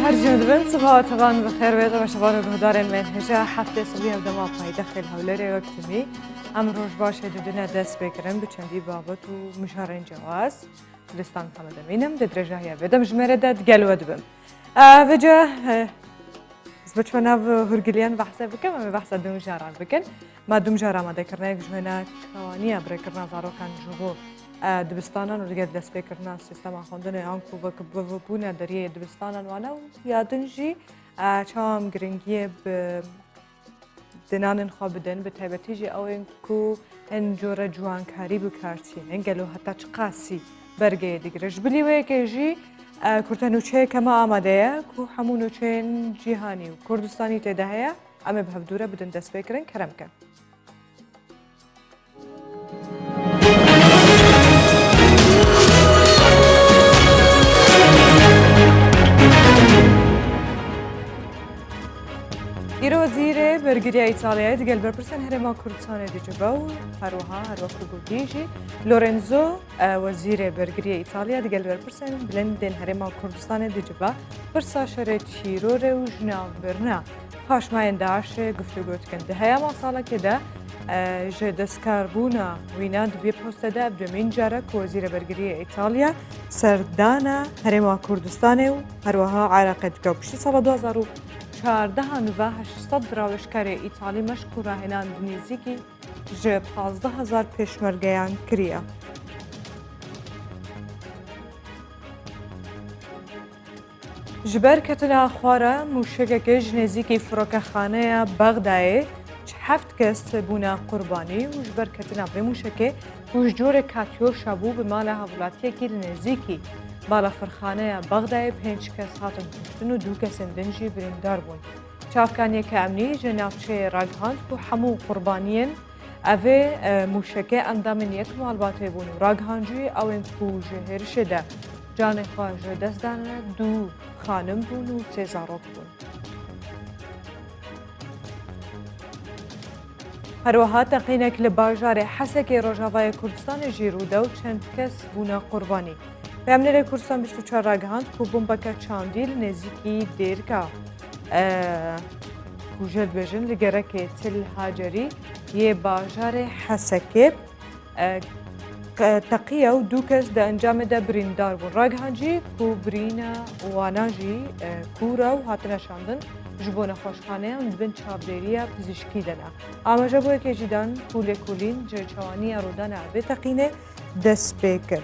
هر جندبن صباح طبعا بخير ويضا وشبان بهدار المنهجة حفلة صبية ودما پای داخل هولری وقتمی امروز باشه دودنا دست بکرن بچندی بابت و مشارن جواز لستان محمد امینم درجه هیا بدم جمره داد گلو دبم وجه بچونا هرگلیان بحثه بکم و بحثه دوم جاران بکن ما دوم جاران ما دکرنه جمنا توانی ابر کرنا زارو کان جبو دبستانا و دیگر دست بکرنا سیستم خواندن آنکو و کبوبونه دریه دبستانا وانا یادنجی چام گرینگی به دنان خواب بدن به تایبتیجی او اینکو انجور جوان کاری بکارتین انگلو حتی چقاسی برگه دیگرش بلیوه که جی کورتنوچه کما آماده کو همونوچه جیهانی و کردستانی تدهه اما به هفدوره بدن دست بکرن کرم کن ایرو وزیر برگری ایتالیا دیگر برپرسن هرما کردستان دیجبو هروها کوبوگیجی لورنزو وزیر برگری ایتالیا دیگر برپرسن بلندن هرما کردستان دیجبا برسا شر تیرور و جناو برنا پاشماین داعش گفتگوت کنده هیا ما سالا که ده جدسکاربونا وینا دوی پوسته ده بدمین جاره که وزیر برگری ایتالیا سردانا هرما کردستان و هروها عراقت گوشی سال 2014 و 800 راوشکار ایتالی مشکوره هنان دنیزی که 15,000 پیشمرگیان کریه. جبر کتنا خواره موشک که جنزیکی فروکخانه بغداد هفت کس بونا قربانی و جبر کتنا به موشک وجدور کاتیو شبو به مال حولاتی که نزیکی بالا فرخانه بغداد 5 کس هاتن کشتن و 2 کس دنجی بریندار بون. چافکانی که امنی جنافچه راگهاند که همو قربانیان اوه موشکه اندامن یک معلوماتی بون و راگهانجی او این که جهر شده جان خواهج دست دانه 2 خانم بون و 3 زاروک بون. هروها تقینک لباجار حسک روجاوای کردستان جیروده و چند کس بونا قربانی. به امنیت کردستان 24 راگهاند که بمبک چاندیل نزدیکی دیرکا کوجد بجن لگره که تل هاجری یه باجار حسکه تقیه و 2 کس ده انجام ده بریندار بون راگهانجی که برینا واناجی کورا و هاتنا شاندن جبون خوشخانه هم دبن چابدیریا پزشکی دنه آماجه بوی که جیدان کوله کولین جرچوانی رودان عبه تقینه دست بکر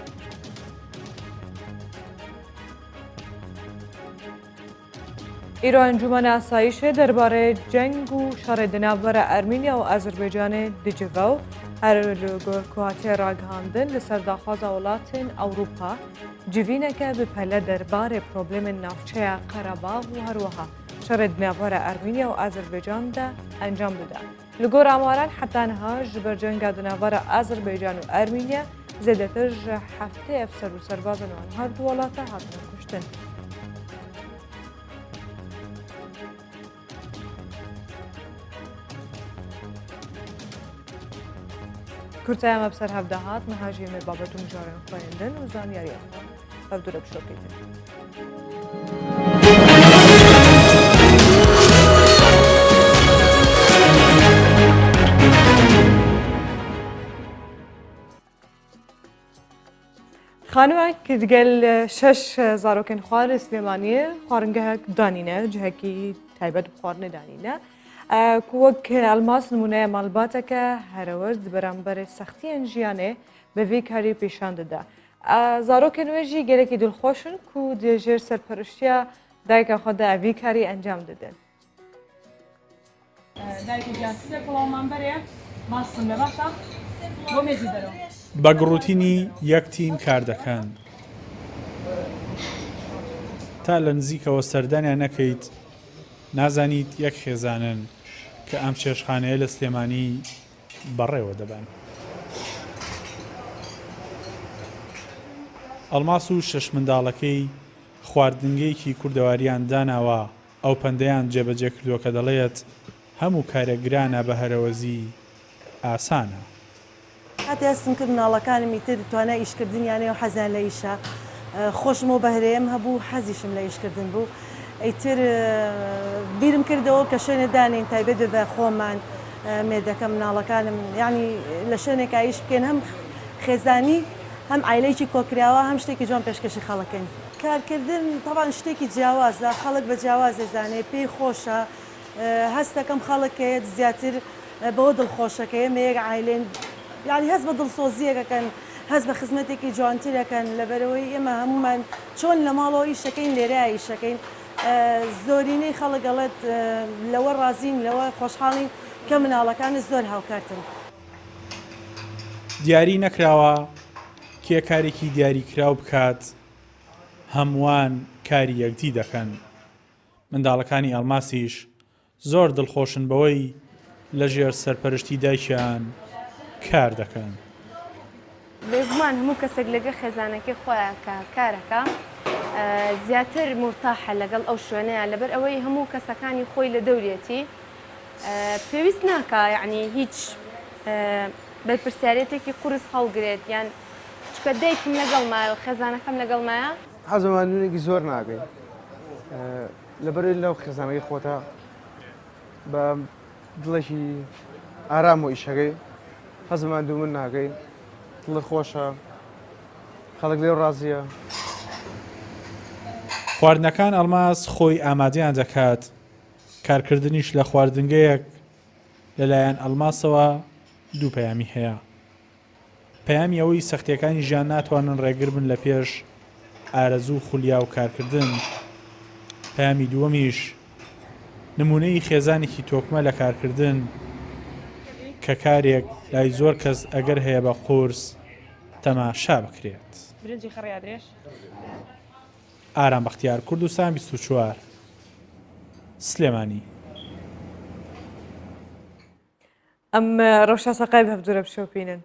ایران انجمن آسایش درباره جنگ و شر ناوبر ارمنیا و آذربایجان دیجیو هر لگورکواتی راگهاندن لسر داخواز اولاتن اروپا جوینه که به پله درباره پروبلم نافچه قرباغ و هروها شر ناوبر ارمنیا و آذربایجان ده انجام بده. لگور آماران حتی نها جبر جنگ ناوبر آذربایجان و ارمنیا زیادتر هفته افسر و سربازان و هر دولاته هاتن کشتن. کرده هم ابسر هفدهات مهاجم بابتون جارن خواهندن و زانیاری خواه دوره بشوکیده. خانوه که دیگل 6 زاروکن خوار اسلیمانیه خوارنگه دانینه جهکی تایبت بخوارنه دانینه کوک الماس نمونه مالباته که هر ورد برانبر سختی انجیانه به وی کاری پیشان داده. زاروکن وجی گله که دل خوشن کو دیگر سرپرشتیا دایک خود وی کاری انجام دادن. دایک جاسی کلام بریه ماستن بباشم و میزیدارم. بە گڕوتینی یەک تیم کار دەکەن تا لە نزیکەوە سەردانیان نەکەیت نازانیت یەک خێزانن کە ئەم چێشخانەیە لە سلێمانی بەڕێوە دەبن. ئەڵماس و شەش منداڵەکەی خواردنگەیەکی کوردەواریان داناوە ئەو پەندەیان جێبەجێ کردووە کە دەڵێت هەموو کارە گرانە بە هەرەوەزی ئاسانە. هاتی هستم که مناڵەکانمی تر دەتوانە ئیشکردنیانێ و حەزیان لە ئیشە خۆشم و بەهرەیەم هەبوو حەزیشم لە ئیشکردن بوو ئەیتر بیرم کردەوە کە شوێنە دانین تایبەت بە خۆمان مێردەکە مناڵەکانم ینی لە شوێنێک ئایش بکەین هەم خێزانی هەم ئایلەیەکی کۆکراوە هەم شتێکی جوان پێشکەشی خەڵەکەین کارکردن تەوان شتێکی جیاوازە خەڵک بە جیاواز دەزانێت پێی خۆشە هەستەکەم خەڵکەیە زیاتر بەوە دڵخۆشەکەی مەیەک ئایلێن یعنی هەست بە دڵسۆزیەکەکەن هەست بە خزمەتێکی جوانترەکەن لەبەرەوەی ئێمە هەمومان چۆن لە ماڵەوە ئیشەکەین لێرە ئیشەکەین زۆرینەی خەڵگەڵێت لەوە ڕازین لەوە خۆشحاڵین کە مناڵەکانت زۆر هاوکارتن دیاری نەکراوە کێ کارێکی دیاریکراو بکات هەمووان کاری یەکتی دەکەن منداڵەکانی ئەڵماسیش زۆر دڵخۆشن بەوەی لەژێر سەرپەرشتی دایکیان کار دەکەن بێگومان هەموو کەسێک لەگە خێزانەکەی خۆیان کە کارەکە زیاتر مرتاحە لەگەڵ ئەو شوێنەیە لەبەر ئەوەی هەموو کەسەکانی خۆی لە دەورێتی پێویست ناکە یعنی هیچ بەرپرسیارەتێکی قورس هەڵگرێت یان چکە دایکم لەگەڵمایە و خێزانەکەم لەگەڵمایە حەزمانونێکی زۆر ناگەین لەبەر لەو خێزانەکەی خۆتە بە دڵێکی ئارام و ئیشەکەی حەزمان دوو من ناگەین دڵی خۆشە خەڵک لێو ڕازیە خواردنەکان ئەڵماس خۆی ئامادەیان دەکات کارکردنیش لە خواردنگەیەک لەلایەن ئەڵماسەوە دوو پەیامی هەیە پەیامی ئەوەی سەختیەکانی ژیان ناتوانن ڕێگر بن لە پێش ئارەزوو خولیا و کارکردن پەیامی دووەمیش نمونەی خێزانێکی تۆکمە لە کارکردن کە کارێک لای زۆر کەس ئەگەر هەیە بە قورس تەماشا بکرێت برنجی خڕیادرێش ئارام بەختیار کوردستان 24 سلێمانی ئەم ڕەوشە سەقای هەفتوورە بشۆپینن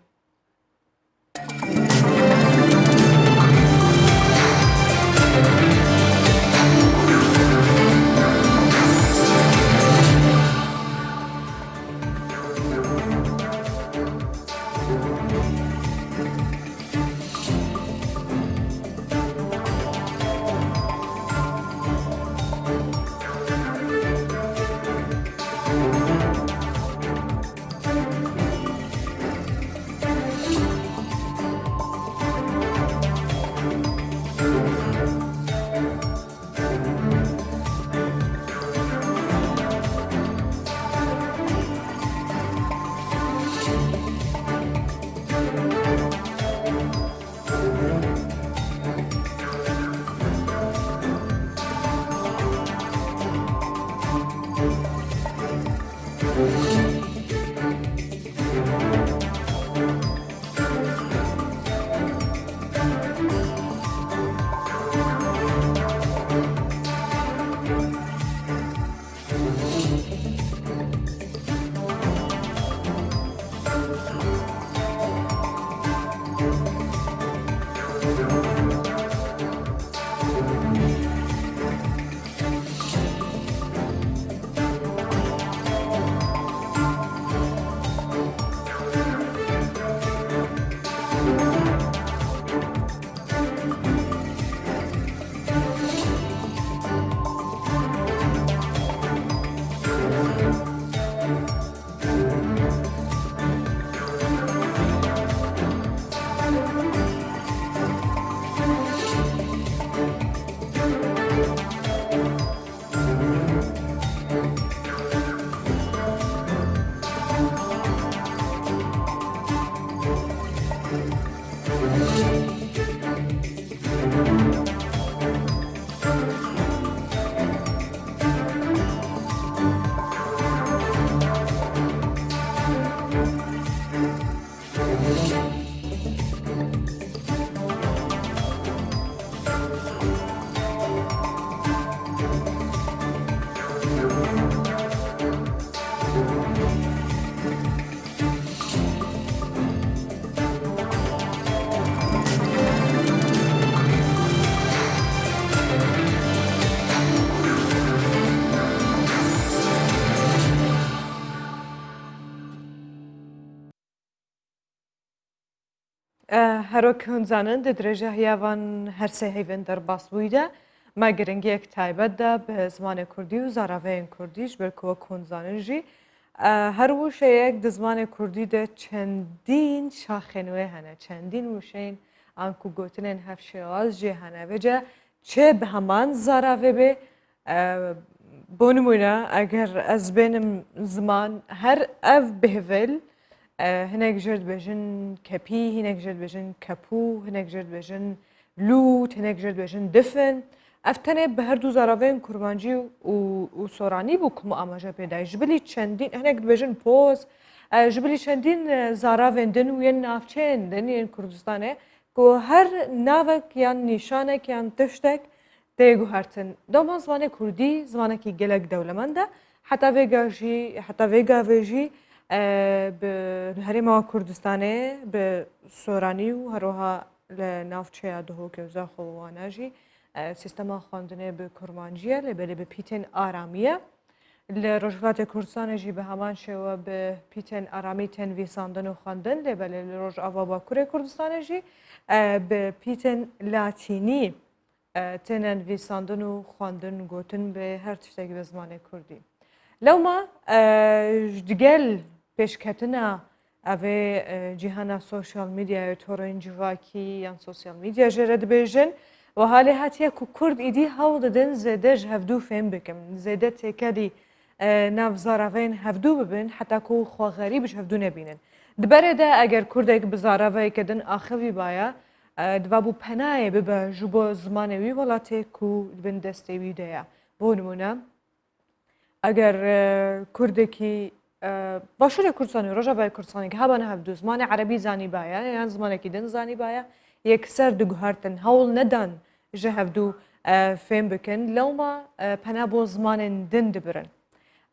هەرۆک هەنجانن دە درێژە هیاوان هەرسێ هەیڤن دەرباس بوویدا ما گرنگیەک تایبەتدا بە زمانی کوردی و زاراڤەیەن کوردیش بەرکەوە کۆنزانژی هەر وشەیەک دە زمانی کوردی دە چەندین شاخێنوێ هەنە چەندین وشەین ئانکو گوتنێن هەف شێواز جێ هەنە بێجە چێ بە هەمان زاراڤێ بێ بۆ نمونە ئەگەر ئەس بێنم زمان هەر ئەف بهێڤل هەنێک ژێرت بێژن کەپی هەنێک ژێرت بێژن کەپوو هەنێک ژێرت بێژن لوت هەنێک ژێرت بێژن دفن ئەف تەنێ بە هەردوو زاراڤەیەن کورمانجی و سۆرانی بوو کم ئاماژە پێدای ji bilî çendîn hinek dibêjin poz ji bilî çendîn zaravên din û yên navçeyên din yên Kurdistanê ku her navek yan nîşanek yan tiştek tê guhertin doma zimanê Kurdî zimanekî gelek dewlemend e heta vêga jî heta vêga vê jî bi herêma Kurdistanê bi soranî û heroha li navçeya dihokevza xwewana jî سیستما خواندنê bi kurmancî ye lêbelê bi pîtên aramî ye li Rojhilatê Kurdistanê jî bi heman şêwe bi pîtên aramî tên vîsandin û xwendin lêbelê li Rojava Bakurê Kurdistanê jî bi pîtên latînî tênen vîsandin û xwendin gotin bi her tiştekî bi zimanê Kurdî. Lewma ji gel pêşketina evê cîhana sosyal medyayê torên civakî yan sosyal medya jê re dibêjin و حالê hatiye ku Kurd êdî hewl didin zêde ji hevdû fêm bikin zêde têkedî nav zaraveyên hevdû bibin heta ku xwegerî ji hevdû nebînin diberê de eger Kurdek bi zaraveyekê din axivî baya divabû penayê bibe ji bo zimanê wî welatê ku dibin destê wî de ye bo nimûne eger Kurdekî başûrê Kurdistanê Rojavayê Kurdistanê hebane hevdû zimanê erebî zanî baya yan zimanekî din zanî baya yekser diguhertin hewl nedan ji hevdû fêm bikin lewma pena bo zimanên din dibirin.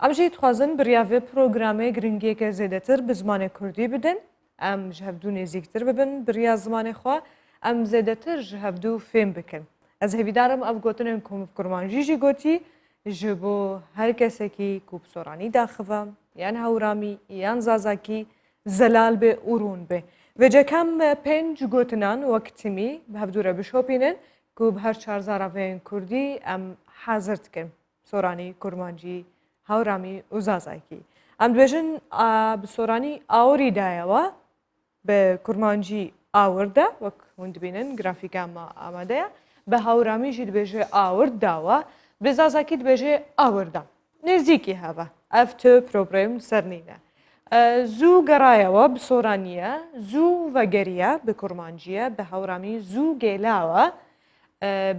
Em jî dixwazin biriya vê programê giringiyeke zêdetir bi zimanê Kurdî bidin em ji hevdû nêzîktir bibin biriya zimanê xwe em zêdetir ji hevdû fêm bikin. Ez hevîdarim ev gotinên kurmancî jî gotî ji bo her kesekî ku bi soranî daxive yan hewramî yan zazakî zelal bê û rûn bê. Vêcekam pênc gotinan wektimî bi hevdû re bişopînin ku bi her çar zaraveyên Kurdî em hazir dikin soranî kurmancî hewramî û zazakî. Em dibêjin bi soranî awirî daye we bi kurmancî awir de wek hûn dibînin grafîka me amade ye bi hewramî jî dibêje awir da we bi zazakî dibêje awir da nêzîkî heve ev tu problem ser nîne. زوو گەڕایەوە bi سۆرانیە زوو vegeriye bi kurmancîye bi hewramî zû gêlawe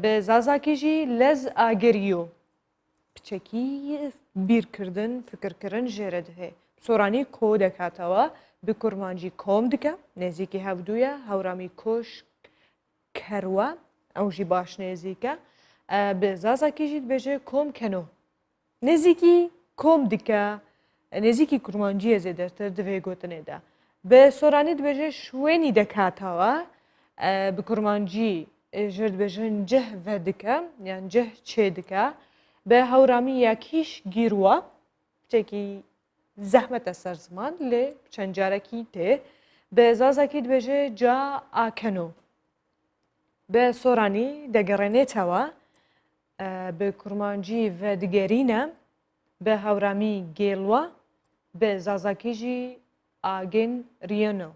bi zazakî jî lez ageriyo piçekî bîrkirdin fikirkirin jê re dihe soranî ko dekatewe bi kurmancî kom dike nêzîkî hevdû ye hewramî koş kerwe ew jî baş nêzîk e bi zazakî jî dibêje kom keno nêzîkî kom dike nêzîkî kurmanciyê zêdetir divê gotinê de bi soranî dibêje şwênî dekatewe bi kurmancî jê dibêjin cih vedike yan cih çê dike bi hewramî yekîş gîrwa piçekî zehmet e ser ziman lê çend carekî tê bi zazakî dibêje ca akeno bi soranî degerênêtewe bi kurmancî vedigerîne bi hewramî gêlwa bi zazakî jî agên riyeno.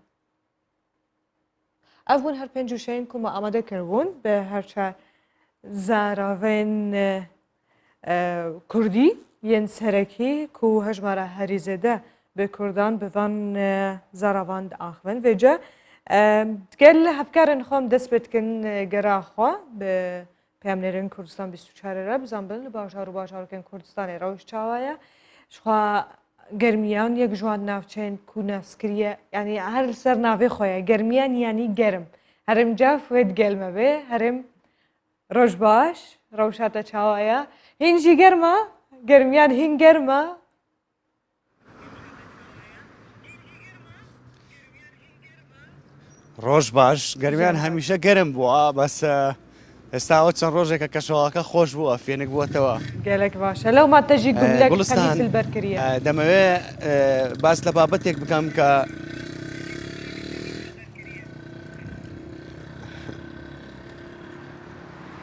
Ev bûn her pênc wişeyên ku me amade kiribûn bi her çar zaravên Kurdî yên serekî ku hejmara herî zêde bi Kurdan bi van zaravan de axivin vêce gel hevkarên xwe em dest pê dikin gera xwe bi peyamnêrên Kurdistan 24 re bizanbin li bajar û bajarokên Kurdistanê rewş çawa ye ji xwe germiyan yek ji wan navçeyên ku navskiriye yanî her li ser navê xwe ye germiyan yanî germ herêm cav wê digelme bê herêm roj baş rewşa te çawa ye hîn jî germa germiyan hîn germa ڕۆژ باش گەرمیان هەمیشە گەرم بووە بەس ئێستاوە چەند ڕۆژێکە کەشەوەکە خۆش بووە فێنک بووەتەوە gelek baş e lewma te jî gulek گوڵستان hemî filber kiriye دەمەوێ باس لە بابەتێک بکەم کە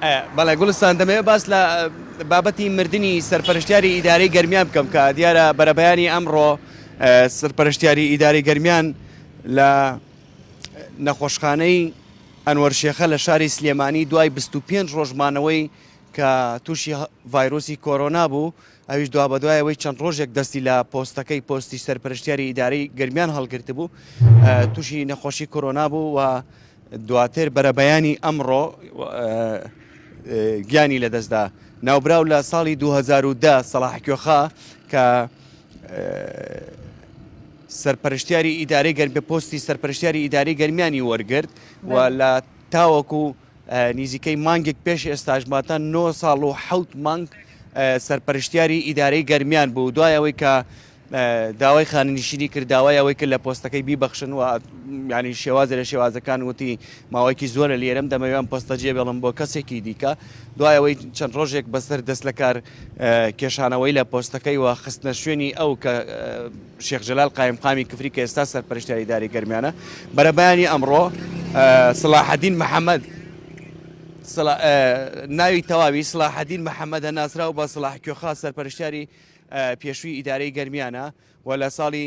بەڵێ گوڵستان دەمەوێت باس لە بابەتی مردنی سەرپەرشتیاری ئیدارەی گەرمیان بکەم کە دیارە بەرەبەیانی ئەمڕۆ سەرپەرشتیاری ئیدارەی گەرمیان لە نەخۆشخانەی ئەنوەر شێخە لە شاری سلێمانی دوای 25 ڕۆژمانەوەی کە تووشی ڤایرۆسی کۆرۆنا بوو ئەویش دوا بە دوایەوەی چەند ڕۆژێک دەستی لە پۆستەکەی پۆستی سەرپەرشتیاری ئیدارەی گەرمیان هەڵگرت بوو تووشی نەخۆشی کۆرۆنا بوو و دواتر بەرەبەیانی ئەمڕۆ گیانی لەدەستدا ناوبراو لە ساڵی 2010 سەلاح کێخا کە سەرپەرشتیاری ئیدارەی گەرمی پۆستی سەرپەرشتیاری ئیدارەی گەرمیانی وەرگرت و لە تاوەکو نزیکەی مانگێک پێش ئێستاژماتە 9 ساڵ و 7 مانگ سەرپەرشتیاری ئیدارەی گەرمیان بوو دوایەوەی کە داوای خانەنشینی کرد داوای ئەوەی کرد لە پۆستەکەی بیبەخشن و ینی شێوازە لە شێوازەکان وتی ماوەیەکی زۆرە لێرەم دەمەوێن پۆستە جێ بێڵم بۆ کەسێکی دیکە دوایەوەی چەند ڕۆژێک بەسەر دەست لە کار کێشانەوەی لە پۆستەکەی و خستنە شوێنی ئەو کە شێخ جەلال قایمقامی کفری کە ئێستا سەرپەرشتیاری ئیدارەی گەرمیانە بەرەبەیانی ئەمڕۆ سەلاحەدین محەممەد ناوی تەواوی سەلاحەدین محەممەد هەناسراو بە سەلاح کێخا سەرپەرشتیاری پێشووی ئیدارەی گەرمیانە و لە ساڵی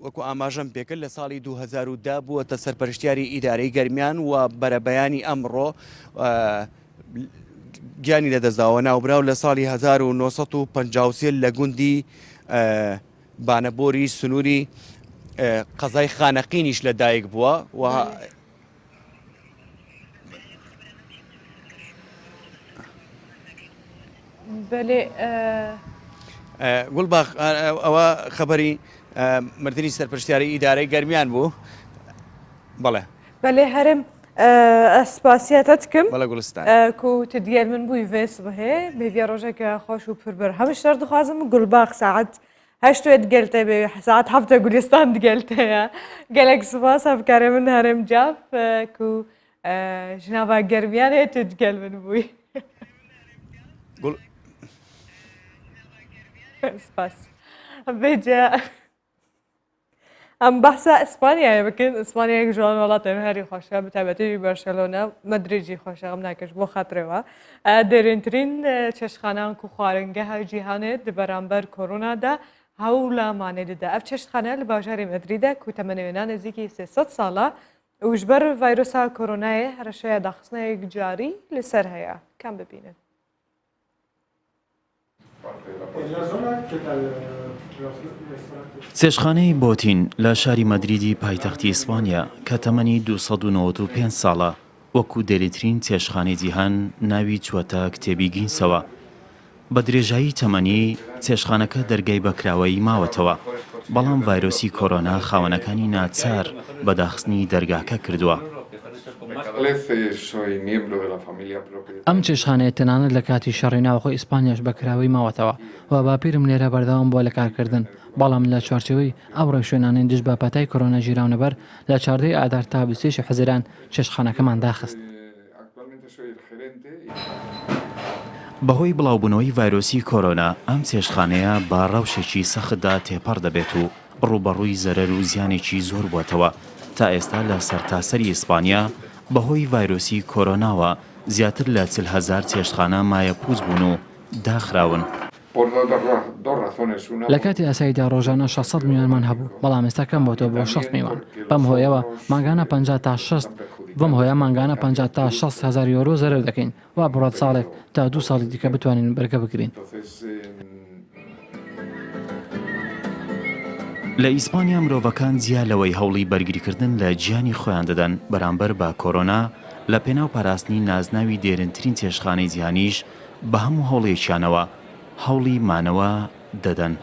وەکو ئاماژەم پێکرد لە ساڵی 2010 بووەتە سەرپەرشتیاری ئیدارەی گەرمیان و بەرەبەیانی ئەمڕۆ گیانی لەدەستداوە ناوبراو لە ساڵی 1953 لە گوندی بانەبۆری سنووری قەزای خانەقینیش لەدایک بووە و بەێ گوڵباخ ئەوە خەبەری مردنی سەرپەرشتیاری ئیدارەی گەرمیان بوو بەڵێ بەێ هەرم ئەسپاسیەتەتکم بەڵە گوڵستان کو تدیێر من بووی vês bihê bêviya rojeke xweş û pirbir hemşer dixwazim gulbax saet heştê digelte bê saet hefte Gulistan digelte ye gelek spas hevkarê min herêm cav ku ji nava germiyanê tu digel min bûyî سپاس بێجا ئەم بەحسا ئیسپانیایە بکەین ئیسپانیایەک ژوان وڵاتێن هەری خۆشە بەتابەتی بەرشەلۆنە مەدرێجی خۆشە ئەم ناکەش بۆ خاترەوە دەرێنترین چێشتخانان و خواردنگەها جیهانێت بەرامبەر کۆرۆنادا هەوڵامانێ دەدا ئەف چێشتخانە لە باژاری مەدریدا کو تەمەنەوێنان نزیکی 300 ساڵە وژبەر ڤایرۆسا کۆرۆنایە هەرشەیە داخستنەیەک جاری لەسەر هەیە کام ببینن چێشخانەی بۆتین لە شاری مەدریدی پایتەختی ئیسپانیا کە تەمەنی 295 ساڵە وەکو دەریترین چێشخانەی جیهان ناوی چوەتە کتێبی گینسەوە بە درێژایی تەمەنی چێشخانەکە دەرگای بەکراوەی ماوەتەوە بەڵام ڤایرۆسی کۆرۆنا خاوەنەکانی ناچار بەداخستنی دەرگاکە کردووە ئەم چێشخانەیە تەنانەت لە کاتی شەڕی ناوخۆی ئیسپانیاش بەکراوەی ماوەتەوە و باپیرم لێرە بەردەوام بۆ لە کارکردن بەڵام لە چوارچەوەی ئەو ڕێوشوێنانەی دژ بە پەتای کۆرۆنا ژیراونەبەر لە 14 ئادار تا 23 حەزیران چێشخانەکەمان داخست. بەهۆی بڵاوبوونەوەی ڤایرۆسی کۆرۆنا ئەم چێشخانەیە با ڕەوشێکی سەختدا تێپەڕ دەبێت و ڕوبەڕووی زەرەر و زیانێکی زۆر بووەتەوە تا ئێستا لە سەرتاسەری ئیسپانیا بەهۆی ڤایرۆسی کۆرۆناوە زیاتر لە 40,000 چێشتخانە مایە پووز بوون و داخراون. لە کاتی ئاساییدا ڕۆژانە 600 میلیۆنمان هەبوو بەڵام ئێستا کەم بۆتەوە بۆ 6 میوان بەم هۆیەوە ماگانە 50 تا 6 بەم هۆیە ماگانە 50 تا 6 هزار یۆرۆ زەرەر دەکەین وا بڕات ساڵێک تا 2 ساڵی دیکە بتوانین بەرگە بگرین. لە ئیسپانیا مرۆڤەکان جیا لەوەی هەوڵی بەرگریکردن لە گیانی خۆیان دەدەن بەرامبەر بە کۆرۆنا لە پێناو پاراستنی نازناوی دێرنترین چێشخانەی جیهانیش بە هەموو هەوڵێکیانەوە هەوڵی مانەوە دەدەن.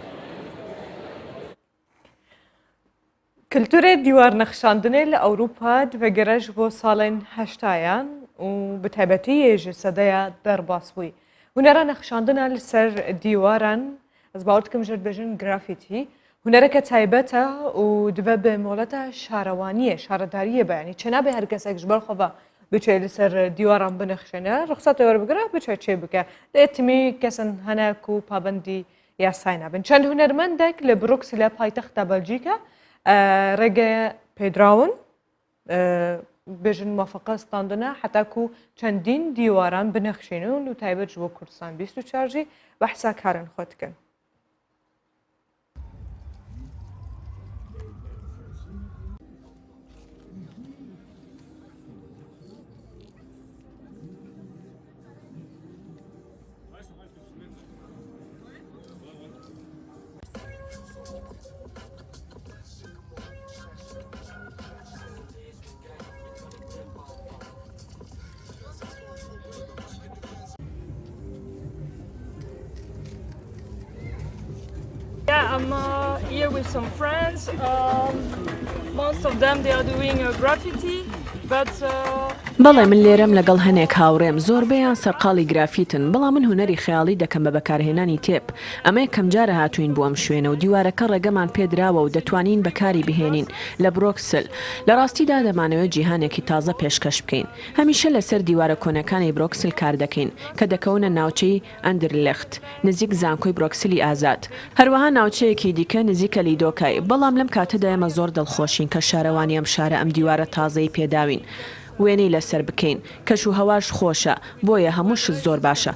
کللتورێ دیوار نەخشاندنێ لە ئەوروپا دڤەگەرەش بۆ ساڵێن هەشتایان و بتایبەتی ێژە سەدەیە دەرباس بووی هونەرە نەخشاندنە لەسەر دیواران ئەس باوتکەم ژێر بێژن گرافیتی هونەرەکە تایبەتە و دبە بە مۆڵەتە شارەوانیە شارەداریە بەیانی چێنابێ هەر کەسێکش بەرخۆڤە بچێ لەسەر دیواران بنەخشێنە ڕخسەتە وەربگرە بچێ چێ بکە لێتمی کەسن هەناک و پابندی یاسای نابن چەند هونەرمەندێک لە بروکسی لە پایتەختە بەلجیکە ڕێگە پێدراون بێژن موافقە ستاندنە حتاکو چەندین دیواران بنەخشێنون و تایبەت بۆ کوردستان 24 بەحسا کارن خۆتکن. Yeah, I'm here with some friends. Most of them they are doing graffiti, but بەڵێ من لێرەم لەگەڵ هەنێک هاوڕێم زۆربەیان سەرقاڵی گرافیتن بەڵام من هوەری خەیاڵی دەکەم بە بەکارهێنانی تێپ ئەمە یەکەم جارە هاتوین بۆ ئەم شوێنە و دیوارەکە ڕێگەمان پێدراوە و دەتوانین بەکاری بهێنین لە برۆکسل لە ڕاستیدا دەمانەوێت جیهانێکی تازە پێشکەش بکەین هەمیشە لەسەر دیوارە کۆنەکانی برۆکسل کار دەکەین کە دەکەونە ناوچەی ئەندرلێخت نزیک زانکۆی برۆکسلی ئازاد هەروەها ناوچەیەکی دیکە نزیکە لیدۆکای بەڵام لەم کاتەدا ئێمە زۆر دڵخۆشین کە شارەوانی ئەم شارە ئەم دیوارە تازەی پێداوین وێنەی لەسەر بکەین کەش و هەواش خۆشە بۆیە هەمووشت زۆر باشە.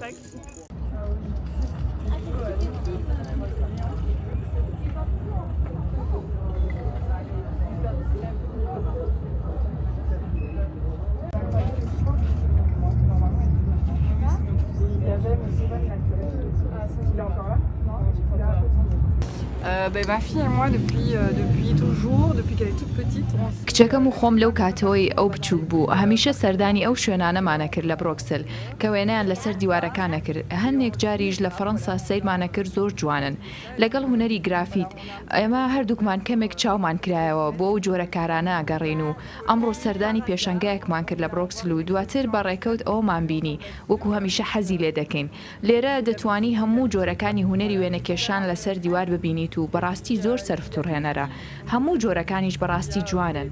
Ma fille et moi depuis toujours, depuis qu'elle est toute petite. کچەکەم و خۆم لەو کاتەوەی ئەو بچووک بوو هەمیشە سەردانی ئەو شوێنانەمانە کرد لە برۆکسل کە وێنەیان لەسەر دیوارەکانە کرد هەندێک جاریش لە فەڕەنسا سەیرمانە کرد زۆر جوانن لەگەڵ هوەری گرافیت ئێمە هەردووکمان کەمێک چاومان کرایەوە بۆ ئەو جۆرە کارانە گەڕین و ئەمڕۆ سەردانی پێشەنگایەکمان کرد لە برۆکسل و دواتر بە ڕێکەوت ئەومان بینی وەکو هەمیشە حەزی لێ دەکەین لێرە دەتوانی هەموو جۆرەکانی هوەری وێنەکێشان لەسەر دیوار ببینیت و بەڕاستی زۆر سەرفتوڕهێنەرە هەموو جۆرەکانیش بەڕاستی جوانن.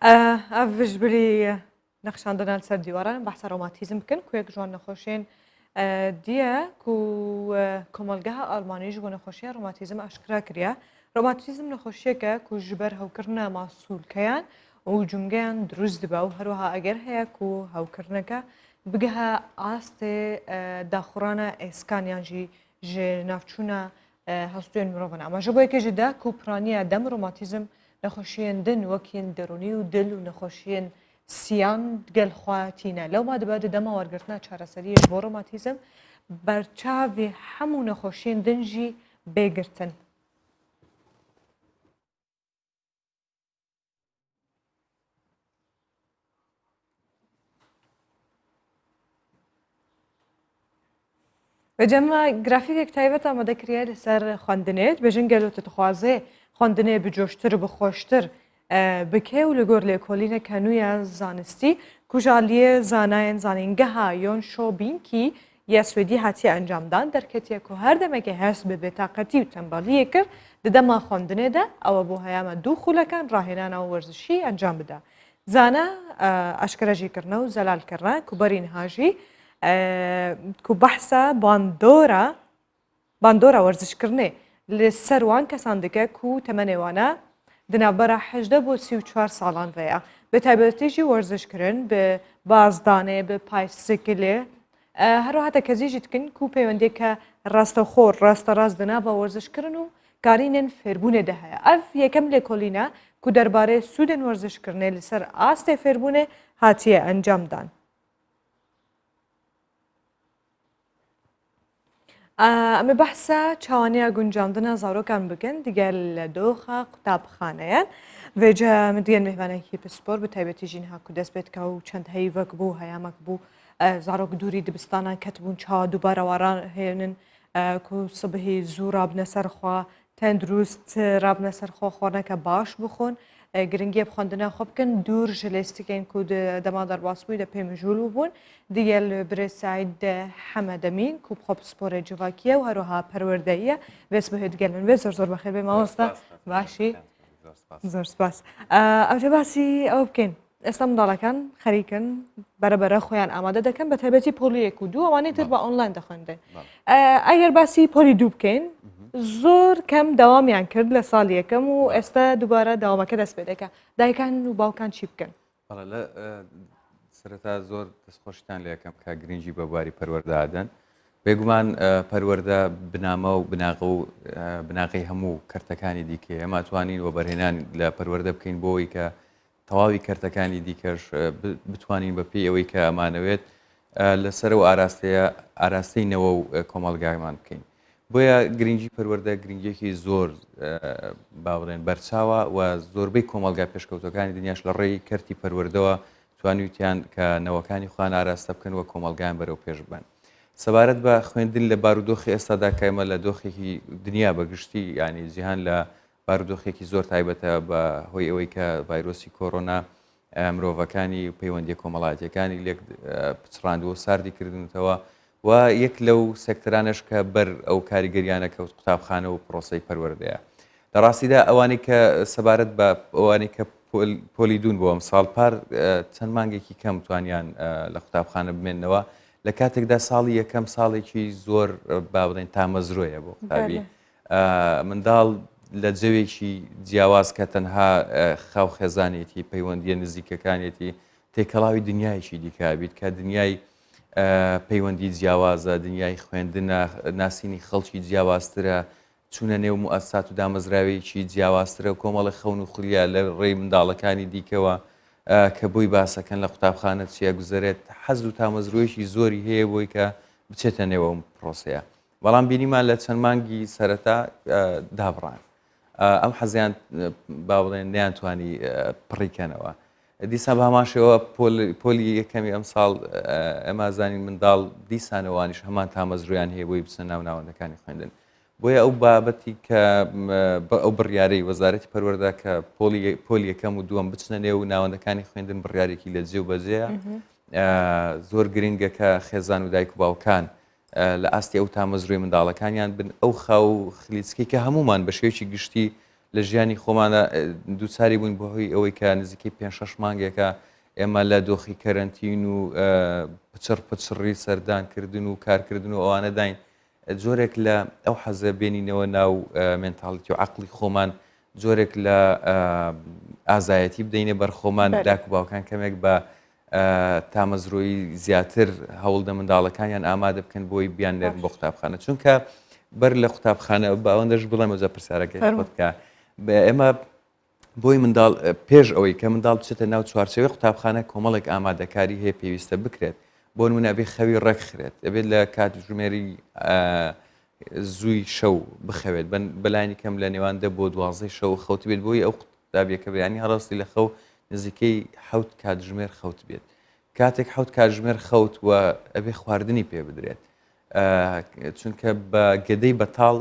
ئەڤژ بری نەخشاندنان سەر دیواران بەحسە ڕۆماتیزم بکەن کوێک جوان نەخۆشیێن دیە و کۆمەلگەها ئەڵمانیش بۆ نەخۆشیە ڕۆماتیزم ئاشکرا کردە ڕۆماتیزم نەخۆشیەکە و ژبەر هەوکردنە ماسوولکەیان و جونگەیان دروست دبە و هەروەها ئەگەر هەیە و هەوکردنەکە بگەها ئاستێ داخورانە ئێسکانیانژی ژێ ناوچوونە هەستوێن مرۆڤن ئەمەژە بۆ یەکێژدا کوپرانیە دەم ڕۆماتیزم نەخۆشیێن دن وەکیان دەرونی و دل و نەخۆشیێن سیان گەلخواتینە لەوما دەبات دەمە وەرگرتنە چارەسەریش بۆ ڕۆماتیزم بەرچاوی هەموو نەخۆشیێن دنجی بێگرتن. بەجەمە گرافیکێک تایبەت ئامادەکرێت لەسەر خوێندنێت بێژن گەلۆتە دخوازێ خوێندنێ بجۆشتر بخۆشتر بکێ و لەگۆر لێکۆلینە کەنوویە زانستی کوژالیە زانایەن زانینگەها یۆن شۆبینکی یا سوێدی هاتی ئەنجامدان دەرکەتێک و هەر دەمەکە هەست بە بێتاقەتی و تەمبەڵیە کرد دەدەما خوێندنێدا ئەوە بۆ هەیەمە دوو خولەکان ڕاهێنانەوە وەرزشی ئەنجام بدە زانە ئەشکرەژیکردنە و زەلالکردن کوبەرین هاژی کو بەحسە باندۆرە وەرزشکردنێ لەسەر وان کەسان دکە و تەمەنێوانە دنابەرە 18 بۆ 34 ساڵان vەیە بە تایبەتیژی وەرزشکردن بە بازدانێ بە پایسکلێ هەروەها کەزیژی دکن و پەیوەندێکە ڕاستەخۆر ڕاستە ڕاست دنابە وەرزشکردن و کارینن فێربوونێدا هەیە ئەف یەکەم لێکۆلینە کو دەربارەی سوودن وەرزشکردنێ لەسەر ئاستێ فێربوونێ هاتیە ئەنجامدان. ئەمە بەحسە چاوانەیە گونجاندنە زارۆکان بکەن دیگەر لە دۆخە قوتابخانەیەن وێجە مدیەن میهمانێکی پسپۆر بە تایبەتیژین هاکو دەست بێت کە و چەند هەیڤک بوو هەیامەک بوو زارۆک دووری دبستانان کەتبوون چاوا دووبارەواران هێنن کو سبهی زوو رابنە سەرخوا تەندروست رابنە سەرخۆ خۆرنەکە باش بخۆن گرنگی بخواندنە خۆ بکەن دوور ژلێستیکەین کو دەما دەرباسبووی دە پێمەژول بوون دیگەل برێ سعید حەمەدەمین کو بخۆ سپۆرە جوواکیە و هەروەها پەروەردەیە وێس بەهێت گەلن وێ زۆر بەخێر بێ مامۆستا باشی زۆر سپاس ئەوجە باسی ئەوە بکەین ئێستا منداڵەکان خەریکن بەرەبەرە خۆیان ئامادە دەکەن بە تایبەتی پۆلی 1 و 2 ئەوانەی تر بە ئۆنلاین دەخوێندن ئەگەر باسی پۆلی 2 بکەین زۆر کەم داوامیان کرد لە ساڵی یەکەم و ئێستا دووبارە داوامەکە دەست پێ دەکە دایکان و باوکان چی بکەن لە سەرەتا زۆر دەستخۆشتان لە یەکەم کا گرنگی بە بواری پەروەردەدەن بێگومان پەروەردە بنامە و بناغە و بناغی هەموو کەرتەکانی دیکە ئەمە توانین وە بەرهێنان لە پەروەردە بکەین بۆەوەی کە تەواوی کەرتەکانی دیکەش بتوانین بە پێی ئەوەی کە ئەمانەوێت لەسەر و ئاراستەینەوە و کۆمەڵگایمان بکەین بۆیە گرنگی پەروەردە گرنگیەکی زۆر با بڵێن بەرچاوە و زۆربەی کۆمەڵگای پێشکەوتەکانی دنیاش لە ڕێی کەرتی پەروەردەوە توانیوتیان کە نەوەکانی خوان ئاراستە بکەن وە کۆمەڵگایان بەرەو پێش بن سەبارەت بە خوێندن لە بارودۆخی ئێستادا کەمە لە دۆخێکی دنیا بەگشتی ینی جیهان لە بارودۆخێکی زۆر تایبەتە بە هۆی ئەوەی کە ڤایرۆسی کۆڕۆنا مرۆڤەکانی پەیوەندی کۆمەڵاتیەکانی لێک پچڕاندووە ساردی کردنەوە و یەک لەو سێکتەرانش کە بەر ئەو کاریگەریانە کەوت قوتابخانە و پرۆسەی پەروەردەیە لە ڕاستیدا ئەوانەی کە سەبارەت بە ئەوانەی کە پۆلی دوون بۆ ئەم ساڵ پار چەند مانگێکی کەم توانیان لە قوتابخانە بمێنەوە لە کاتێکدا ساڵی یەکەم ساڵێکی زۆر با بڵێن تامەزرۆیە بۆ قوتابی منداڵ لە جەوێکی جیاواز کە تەنها خاو خێزانێتی پەیوەندیە نزیکەکانێتی تێکەڵاوی دنیایشی دیکابیت کە دنیای پەیوەندی جیاوازە دنیای خوێندنە ناسینی خەڵکی جیاوازترە چونە نێو موئەسسات و دامەزراوێکی جیاوازترە و کۆمەڵی خەون و خولیە لە ڕێی منداڵەکانی دیکەوە کە بۆی باسەکەن لە قوتابخانە چیە گوزارێت حەز و تامەزرۆیشی زۆری هەیە بۆی کە بچێتە نێوە پرۆسەیە بەڵام بینیمان لە چەند مانگی سەرەتا دابڕان ئەم حەزیان با بڵێن نیانتوانی پڕیکەنەوە دیسان بە هەماشەوە پۆلی یەکەمی ئەم ساڵ ئەمازانی منداڵ دیسانەوانیش هەمان تامەزرۆیان هەیە بۆی بچە ناو ناوەندەکانی خوێندن بۆیە ئەو بابەتی کە ئەو بڕیارەی وەزارەتی پەروەردە کە پۆلی یەکەم و دووەم بچنە نێو ناوەندەکانی خوێندن بڕیارێکی لە جێ و بەجێە زۆر گرنگە کە خێزان و دایک و باوکان لە ئاستی ئەو تامەزرۆی منداڵەکانیان بن ئەو خاو خلیچکی کە هەمومان بە شێوەیەکی گشتی لە ژیانی خۆمانە دووچاری بووین بۆ هۆی ئەوەی کە نزیکەی 5-6 مانگێکە ئێمە لە دۆخی کەرەنتین و پچڕی سەردانکردن و کارکردن و ئەوانە داین جۆرێک لە ئەو حەزە بێنینەوە ناو مێنتاڵیتی و عەقڵی خۆمان جۆرێک لە ئازایەتی بدەینە بەرخۆمان داک و باوکان کەمێک بە تامەزرۆی زیاتر هەوڵدە منداڵەکانیان ئامادە بکەن بۆی بیان نێرن بۆ قوتابخانە چونکە بەر لە قوتابخانە باوەندەش بڵێم ئەوجا پرسیارەکەی خۆتکە ئێمە بۆی منداڵ پێش ئەوەی کە منداڵ بچێتە ناو چوارچەوەی قوتابخانە کۆمەڵێک ئامادەکاری هەیە پێویستە بکرێت بۆ نمونە ئەبێ خەوی ڕەکخرێت دەبێت لە کاتژمێری زووی شەو بخەوێت بەلایانی کەم لە نێوان 10 بۆ 12 شەو خەوت بێت بۆی ئەو قوتابیەکە بەیانی هەڕاستی لە خەو نزیکەی 7 کاتژمێر خەوت بێت کاتێک 7 کاتژمێر خەوت و ئەبێ خواردنی پێ بدرێت چونکە بە گەدەی بەتاڵ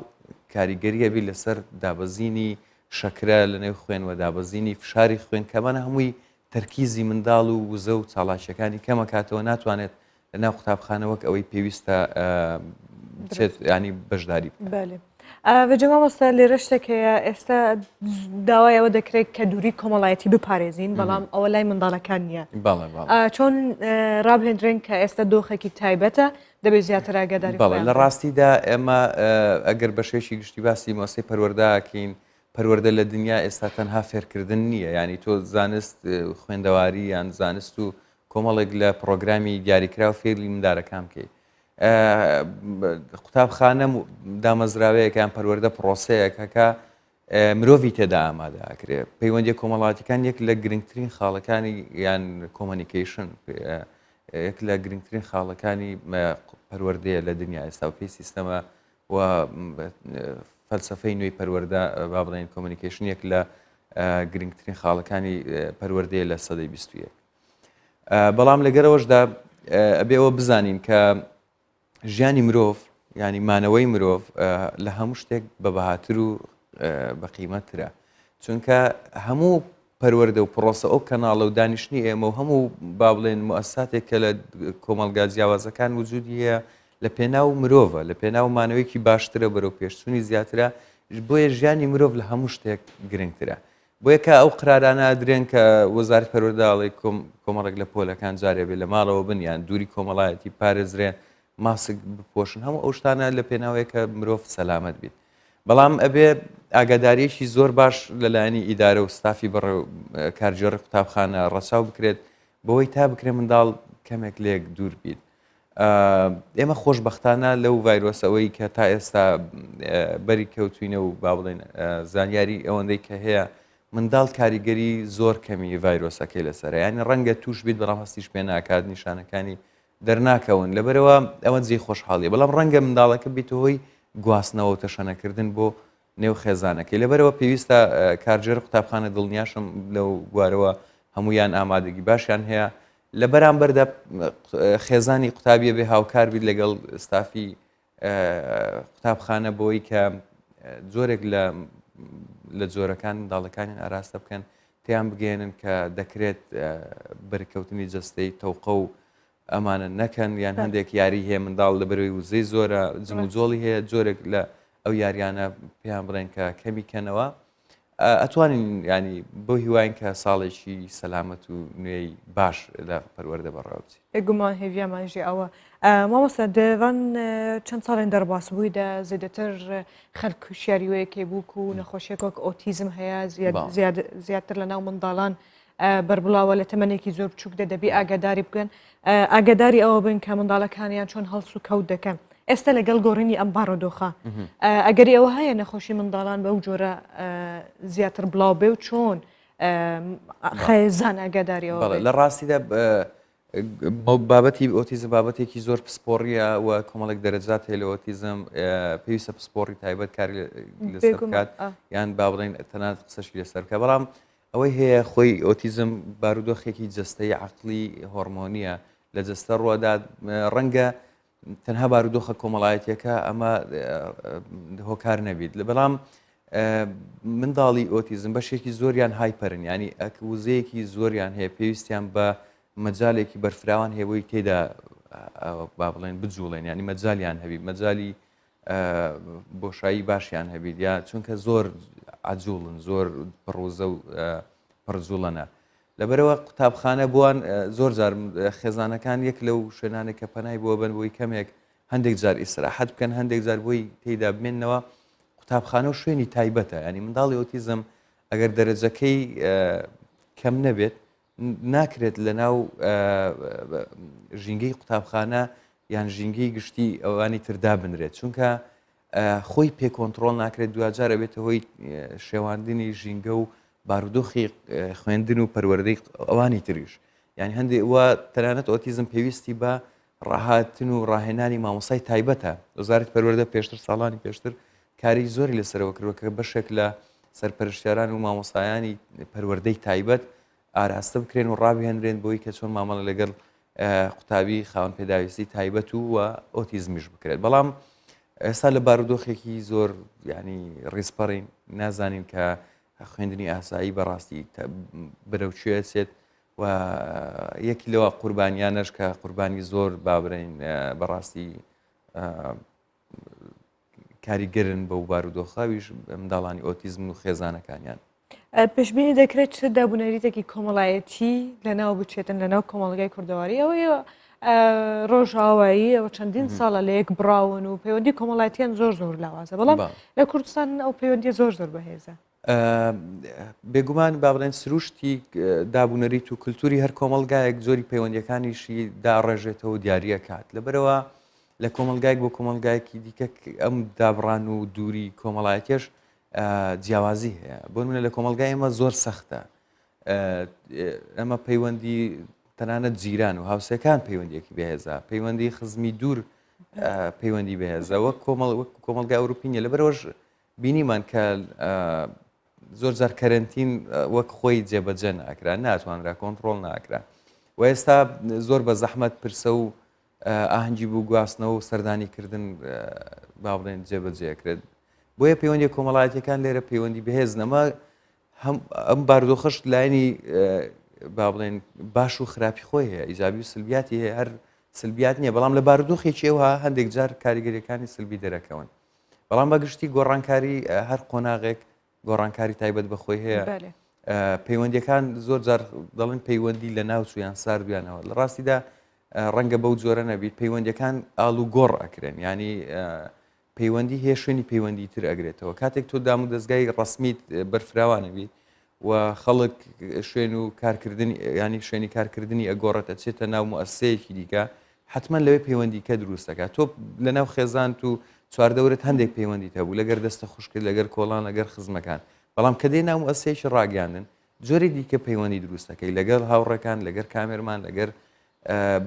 کاریگەریە بی لەسەر دابەزینی شەکرە لە نێو خوێن و دابەزینی فشاری خوێن کەمانە هەمووی تەرکیزی منداڵ و وزە و چاڵاشەکانی کەمە کاتەوە ناتوانێت لە ناو قوتابخانەوەک ئەوەی پێویستە بچێت ینی بەشداری بەجێ مامۆستا لێرە شتێکەیە ئێستا داوایەوە دەکرێت کە دووری کۆمەڵایەتی بپارێزین بەڵام ئەوە لای منداڵەکان نییە چۆن ڕابهێنرێن کە ئێستا دۆخێکی تایبەتە دەبێت زیاتر ئاگاداری لە ڕاستیدا ئێمە ئەگەر بەشێشی گشتی باسی مۆسەی پەروەردەکەین پەروەردە لە دنیا ئێستا تەنها فێرکردن نییە ینی تۆ زانست خوێندەواری یان زانست و کۆمەڵێک لە پرۆگرامی دیاریکرا و فێری مندارەکان بکەیت قوتابخانە دامەزراوەیەکیان پەروەردە پرۆسەیەکەکە مرۆڤی تێدا ئامادەکرێت پەیوەندی کۆمەڵاتیەکان یەک لە گرنگترین خاڵەکانی یان کۆمۆنیکیشن یەک لە گرنگترین خاڵەکانی پەروەردەیە لە دنیا ئێستا و پێی سیستەمە و فەلسەفەی نوێی پەروەردە با بڵێن کۆمۆنیکیشن یەک لە گرنگترین خاڵەکانی پەروەردەیە لە سەدەی 21 بەڵام لەگەرەوەشدا ئەبێەوە بزانین کە ژیانی مرۆڤ ینی مانەوەی مرۆڤ لە هەموو شتێک بە بەهاتر و بە قیمەترە چونکە هەموو پەروەردە و پرۆسە ئەو کەناڵە و دانیشتنی ئێمە و هەموو با بڵێن مؤسساتێک کە لە کۆمەلگا جیاوازەکان وجودی هەیە لە پێناو مرۆڤە لە پێناو مانەوەیەکی باشترە بەرەو پێشچوونی زیاترە بۆیە ژیانی مرۆڤ لە هەموو شتێک گرنگترە بۆیە کە ئەو قرارانە درێن کە وەزارەتی پەروەردەڵی کۆمەڵێک لە پۆلەکان جارێ بێ لە ماڵەوە بنیان دووری کۆمەڵایەتی پارێزرێن ماسک بپۆشن هەموو ئەو شتانە لە پێناوەیە کە مرۆڤ سەلامەت بیت بەڵام ئەبێ ئاگاداریەکی زۆر باش لەلایەنی ئیدارە و ستافی بەڕێ کارژێڕی قوتابخانە ڕەچاو بکرێت بەوەی تا بکرێ منداڵ کەمێک لێک دوور بیت ئێمە خۆشبەختانە لەو ڤایرۆسەوەی کە تا ئێستا بەری کەوتوینە و با بڵێن زانیاری ئەوەندەی کە هەیە منداڵ کاریگەری زۆر کەمی ڤایرۆسەکەی لەسەر یعنی ڕەنگە توش بیت بەڵام هەستیش پێ ناکات نیشانەکانی دەرناکەون لەبەرەوە ئەوە جێی خۆشحاڵیە بەڵام ڕەنگە منداڵەکە بیتەوەی گواستنەوە و تەشەنەکردن بۆ نێو خێزانەکەی لەبەرەوە پێویستە کارژێر قوتابخانە دڵنیاشم لەو بوارەوە هەمویان ئامادەگی باشیان هەیە لە بەرامبەردا خێزانی قوتابیە بێ هاوکار بیت لەگەڵ ستافی قوتابخانە بۆی کە جۆرێک لە جۆرەکان منداڵەکانیان ئاراستە بکەن تیان بگەێنن کە دەکرێت بەرکەوتنی جەستەی تەوقە و ئەمانە نەکەن یان هەندێک یاری هەیە منداڵ لە بەرەوەی وزەی زۆرە جم و جۆڵی هەیە جۆرێک لە ئەو یاریانە پێیان بڵێن کە کەمی کەنەوە ئەتوانین ینی بۆ هیواین کە ساڵێکی سەلامەت و نوێی باش لە پەروەردە بەڕاوچی گومان هێویامانژی ئەوە مامۆستا دەوان چەند ساڵێن دەرباس بوویدا زیاتر خەڵک شاریوەیەکێ بووک و نەخۆشیێکۆک ئۆتیزم هەیە زیاتر لە ناو منداڵان بەربڵاوە لە تەمەنێکی زۆر بچووکدا دەبی ئاگاداری بکەن ئاگاداری ئەوە بن کە منداڵەکانیان چۆن هەڵس و کەوت دەکەن ئێستا لەگەڵ گۆڕینی ئەم بارۆدۆخە ئەگەری ئەوە هەیە نەخۆشی منداڵان بەو جۆرە زیاتر بڵاو بێ و چۆن خێزان ئاگاداریەوە لە ڕاستیدا بابەتی ئۆتیزم بابەتێکی زۆر پسپۆڕیە و کۆمەڵێک دەرەجات هەیە لە ئۆتیزم پێویستە پسپۆڕی تایبەت کاری لەسەر بکات یان با بڵێن تەنانەت قسەشی لەسەر بکە بەڵام ئەوەی هەیە خۆی ئۆتیزم بارودۆخێکی جەستەی عەقلی هۆرمۆنیە لە جەستە ڕووەدا ڕەنگە تەنها بارودۆخە کۆمەڵایەتیەکە ئەمە هۆکار نەبیت لە بەڵام منداڵی ئۆتیزم بەشێکی زۆریان هایپەرن ینی وزەیەکی زۆریان هەیە پێویستیان بە مەجالێکی بەرفراوان هەیەوەی تێدا با بڵێن بجوڵێن ینی مەجالیان هەبی مەجای بۆشایی باشیان هەبیت یا چونکە زۆر عجوڵن زۆر پڕوزە و پڕجوڵەنە لەبەرەوە قوتابخانە بووان زۆر جار خێزانەکان یەک لەو شوێنانێک کە پەنای بۆ بن بۆی کەمێک هەندێک جار ئیسراحەت بکەن هەندێک جار بۆی تێیدا بمێنەوە قوتابخانە و شوێنی تایبەتە ینی منداڵی ئۆتیزم ئەگەر دەرەجەکەی کەم نەبێت ناکرێت لە ناو ژینگەی قوتابخانە یان ژینگەی گشتی ئەوانی تردا بنرێت چونکە خۆی پێ کۆنتترۆل ناکرێت دوجارە بێتە هۆی شێواندنی ژینگە و بارودۆخی خوێندن و پەروەردەی ئەوانی تریش یعنی هەندێک وە تەنانەت ئۆتیزم پێویستی بە ڕاهاتن و ڕاهێنانی مامۆسای تایبەتە وەزارەتی پەروەردە پێشتر ساڵانی پێشتر کاری زۆری لەسەرەوە کردووە کە بەشێک لە سەرپەرشتیاران و مامۆستایانی پەروەردەی تایبەت ئاراستە بکرێن و ڕابهێنرێن بۆی کە چۆن مامەڵە لەگەڵ قوتابی خاوەن پێداویستی تایبەت و ئۆتیزمیش بکرێت بەڵام ئێستا لە بارودۆخێکی زۆر ینی ڕیسپەڕین نازانین کە خوێندنی ئاسایی بەڕاستی بەرەوچێت و یەکی لەوە قوربانیانەش کە قوربانی زۆر بابرین بەڕاستی کاریگەرن بەو بارودۆخاویش منداڵانی ئۆتیزم و خێزانەکانیان پێشبینی دەکرێت چ دابوونەریتێکی کۆمەڵایەتی لەناو بچێتن لەناو کۆمەڵگای کوردەواری ئەوەیە ڕۆژاوایی ئەوە چەندین ساڵە لە یەک براون و پەیوەندی کۆمەڵایەتیان زۆر زۆر لاوازە بەڵام لە کوردستان ئەو پەیوەندی زۆر زۆر بەهێزە بێگومان با بڵێن سروشتی دابوونەریت و کللتوری هەر کۆمەلگایەک زۆری پەیوەندیەکانیشی داڕێژێتەوە دیاریە کات لەبەرەوە لە کۆمەلگایك بۆ کۆمەلگایەکی دیکە ئەم دابڕان و دووری کۆمەڵایەتیش جیاوازی هەیە بۆ منە لە کۆمەلگای ئێمە زۆر سەختە ئەمە پەیوەندی تەنانەت جیران و هاوسەکان پەیوەندیەکی بەهێزە پەیوەندی خزمی دوور پەیوەندی بەهێزە وەک کۆمەلگای ئەوروپینە لەبەرەوەش بینیمان کە زۆر جار کەرنتین وەک خۆی جێبەجە ناکرا ناتوانرا کۆنتترۆل ناکرا و ئێستا زۆر بە زەحمەت پرسە و ئاهەنگی بوو گواستنەوە و سەردانیکردن با بڵێن جێبەجێکرێت بۆیە پەیوەندی کۆمەڵایەتیەکان لێرە پەیوەندی بەهێز نەما ئەم بارودۆخەش لایەنی با بڵێن باش و خراپی خۆی هەیە ئیجابی و سلبیاتی هەیە هەر سلبیات نییە بەڵام لە بارودۆخێکی ئێوە هەندێک جار کاریگەریەکانی سلبی دەرەکەون بەڵام بەگشتی گۆڕانکاری هەر قۆناغێک گۆڕانکاری تایبەت بەخۆی هەیە پەیوەندیەکان زۆر جار دەڵێن پەیوەندی لە ناو سویان ساردویانەوە لە ڕاستیدا ڕەنگە بەو جۆرە نەبیت پەیوەندیەکان ئاڵ و گۆڕ ئەکرێن ینی پەیوەندی هەیە شوێنی پەیوەندی تر ئەگرێتەوە کاتێک تۆ دام و دەستگای ڕسمیت بەرفراوانە بیت و خەڵک شوێن و کارکردنی ینی شوێنی کارکردنی ئەگۆڕێتە چێتە ناو مؤسسەیەکی دیکە حتمما لەوێ پەیوەندیکە دروستەکە تۆ لەناو خێزانت و چواردەورت هەندێک پەیوەندی هەبوو لەگەر دەستە خوشکرد لەگەر کۆڵان لەگەر خزمەکان بەڵام کە دێ ناو مؤسسەیەکی ڕاگەاندن جۆری دیکە پەیوەندی دروستەکەی لەگەر هاوڕەکان لەگەر کامێرمان لەگەر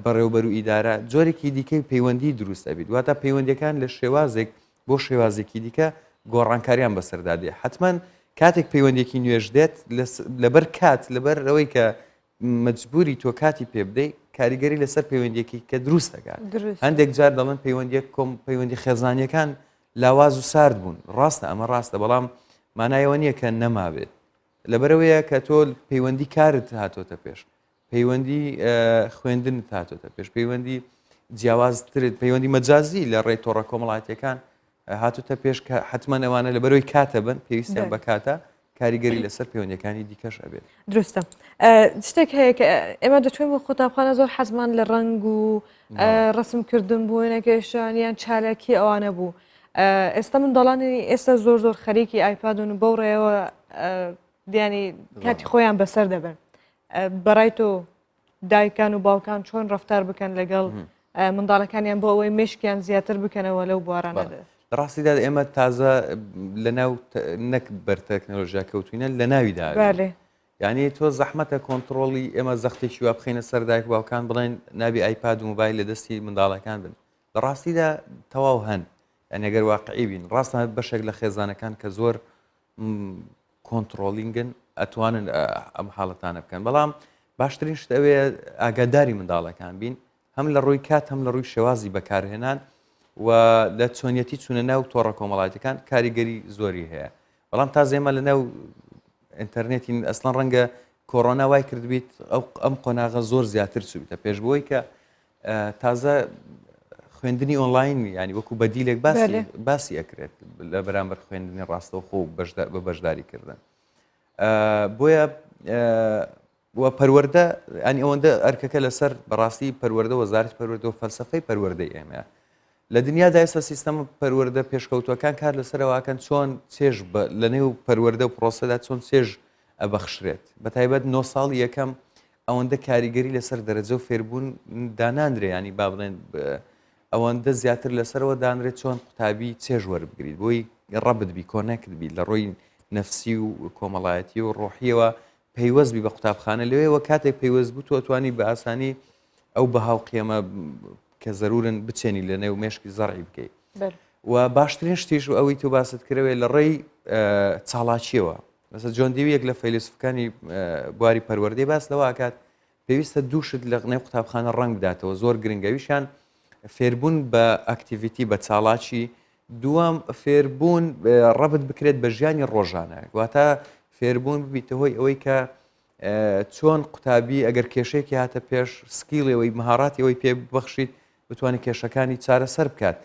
بەڕێوبەر و ئیدارە جۆرێکی دیکەی پەیوەندی دروست ئەبیت واتە پەیوەندیەکان لە شێوازێک بۆ شێوازێکی دیکە گۆڕانکاریان بەسەردادێ حتمما کاتێک پەیوەندێکی نوێژ دێت لەبەر کات لەبەر ئەوەی کە مەجبوری تۆ کاتی پێ بدەیت کاریگەری لەسەر پەیوەندیەکی کە دروست دەکات هەندێک جار دەڵێن پەیوەندیەک کۆم پەیوەندی خێزانیەکان لاواز و سارد بوون ڕاستە ئەمە ڕاستە بەڵام مانایەوە نییە کە نەمابێت لەبەرەوەیە کە تۆ پەیوەندی کارت هاتۆتە پێش پەیوەندی خوێندنت هاتۆتە پێش پەیوەندی جیاوازترت پەیوەندی مەجازی لە ڕێی تۆڕە کۆمەڵاتیەکان هاتوتە پێش کە حتمما ئەوانە لەبەرەوەی کاتە بن پێویستیان بە کاتە کاریگەری لەسەر پەیوەندیەکانی دیکەش ئەبێت دروستە شتێک هەیە کە ئێمە دەچوین بۆ قوتابخانە زۆر حەزمان لە ڕنگ و ڕسمکردن بووێنەکەشان یان چالاکی ئەوانە بوو ئێستا منداڵانی ئێستا زۆر زۆر خەریکی ئایپادن و بەو ڕێەوە دیانی کاتی خۆیان بەسەر دەبن بەڕای تۆ دایکان و باوکان چۆن ڕفتار بکەن لەگەڵ منداڵەکانیان بۆ ئەوەی مشکیان زیاتر بکەنەوە لەو بوارانەدا ڕاستیدا ئێمە تازە لە ناو نەک بەر تەکنۆلۆژیا کەوتوینە لە ناویدا یعنی تۆ زەحمەتە کۆنتترۆڵی ئێمە زەختێکی وا بخینە سەر دایک باوکان بڵێن نابی ئایپاد و موبایل لە دەستی منداڵەکان بن لە ڕاستیدا تەواو هەن ئەنەگەر واقعی بین ڕاستە بەشێک لە خێزانەکان کە زۆر کۆنتترۆلینگن ئەتوانن ئەم حاڵەتانە بکەن بەڵام باشترین شت ئەوەیە ئاگاداری منداڵەکان بین هەم لە ڕووی کات هەم لە ڕووی شێوازی بەکارهێنان و لە چۆنیەتی چونە ناو تۆڕە کۆمەڵاتەکان کاریگەری زۆری هەیە بەڵام تا زێمە لە ناو ئینتەرنێتی ئەسڵان ڕەنگە کۆڕۆنا وای کردبیت ئەم قۆناغە زۆر زیاتر چوبیتە پێش بۆی کە تازە خوێندنی ئۆنلاین ینی وەکو بەدیلێک باسی ئەکرێت لە بەرامبەر خوێندنی ڕاستەوخۆ بە بەشداریکردن بۆیە و پەروەردە ئەنی ئەوەندە ئەرکەکە لەسەر بەڕاستی پەروەردە وەزارەتی پەروەردە و فەلسەفەی پەروەردەی ئێمە لە دنیادا ئێستا سیستەمە پەروەردە پێشکەوتوەکان کار لەسەرەوەکەن چۆن چێژ لە نێو پەروەردە و پرۆسەدا چۆن چێژ ئەبەخشرێت بەتایبەت 9 ساڵی یەکەم ئەوەندە کاریگەری لەسەر دەرەجە و فێربوون داناندرێ ینی با بڵێن ئەوەندە زیاتر لەسەرەوە دانرێت چۆن قوتابی چێژ وەربگریت بۆی ڕەبتبی کۆنەکردبی لە ڕۆی نەفسی و کۆمەڵایەتی و ڕۆحیەوە پەیوەستبی بە قوتابخانە لەوەیەوە کاتێک پەیوەست بوو تۆ توانی بە ئاسانی ئەو بەهاو قیەمە کە زەرورن بچێنی لە نێو مێشکی زەڕی بکەیت و باشترین شتیش و ئەوەی تۆ باست کردوێت لە ڕێی چاڵاچیەوە مەسە جۆن دیویەک لە فەیلسوفەکانی بواری پەروەردەی باس لەوە ئاکات پێویستە دووشت لە نێو قوتابخانە ڕەنگ بداتەوە زۆر گرنگەویشان فێربوون بە ئەکتیڤیتی بە چاڵاچی دووەم فێربوون ڕەبت بکرێت بە ژیانی ڕۆژانە واتە فێربوون ببیتە هۆی ئەوەی کە چۆن قوتابی ئەگەر کێشەیەکی هاتە پێش سکیڵەوەی مهاراتی ئەوەی پێ ببەخشیت بتوانێت کێشەکانی چارەسەر بکات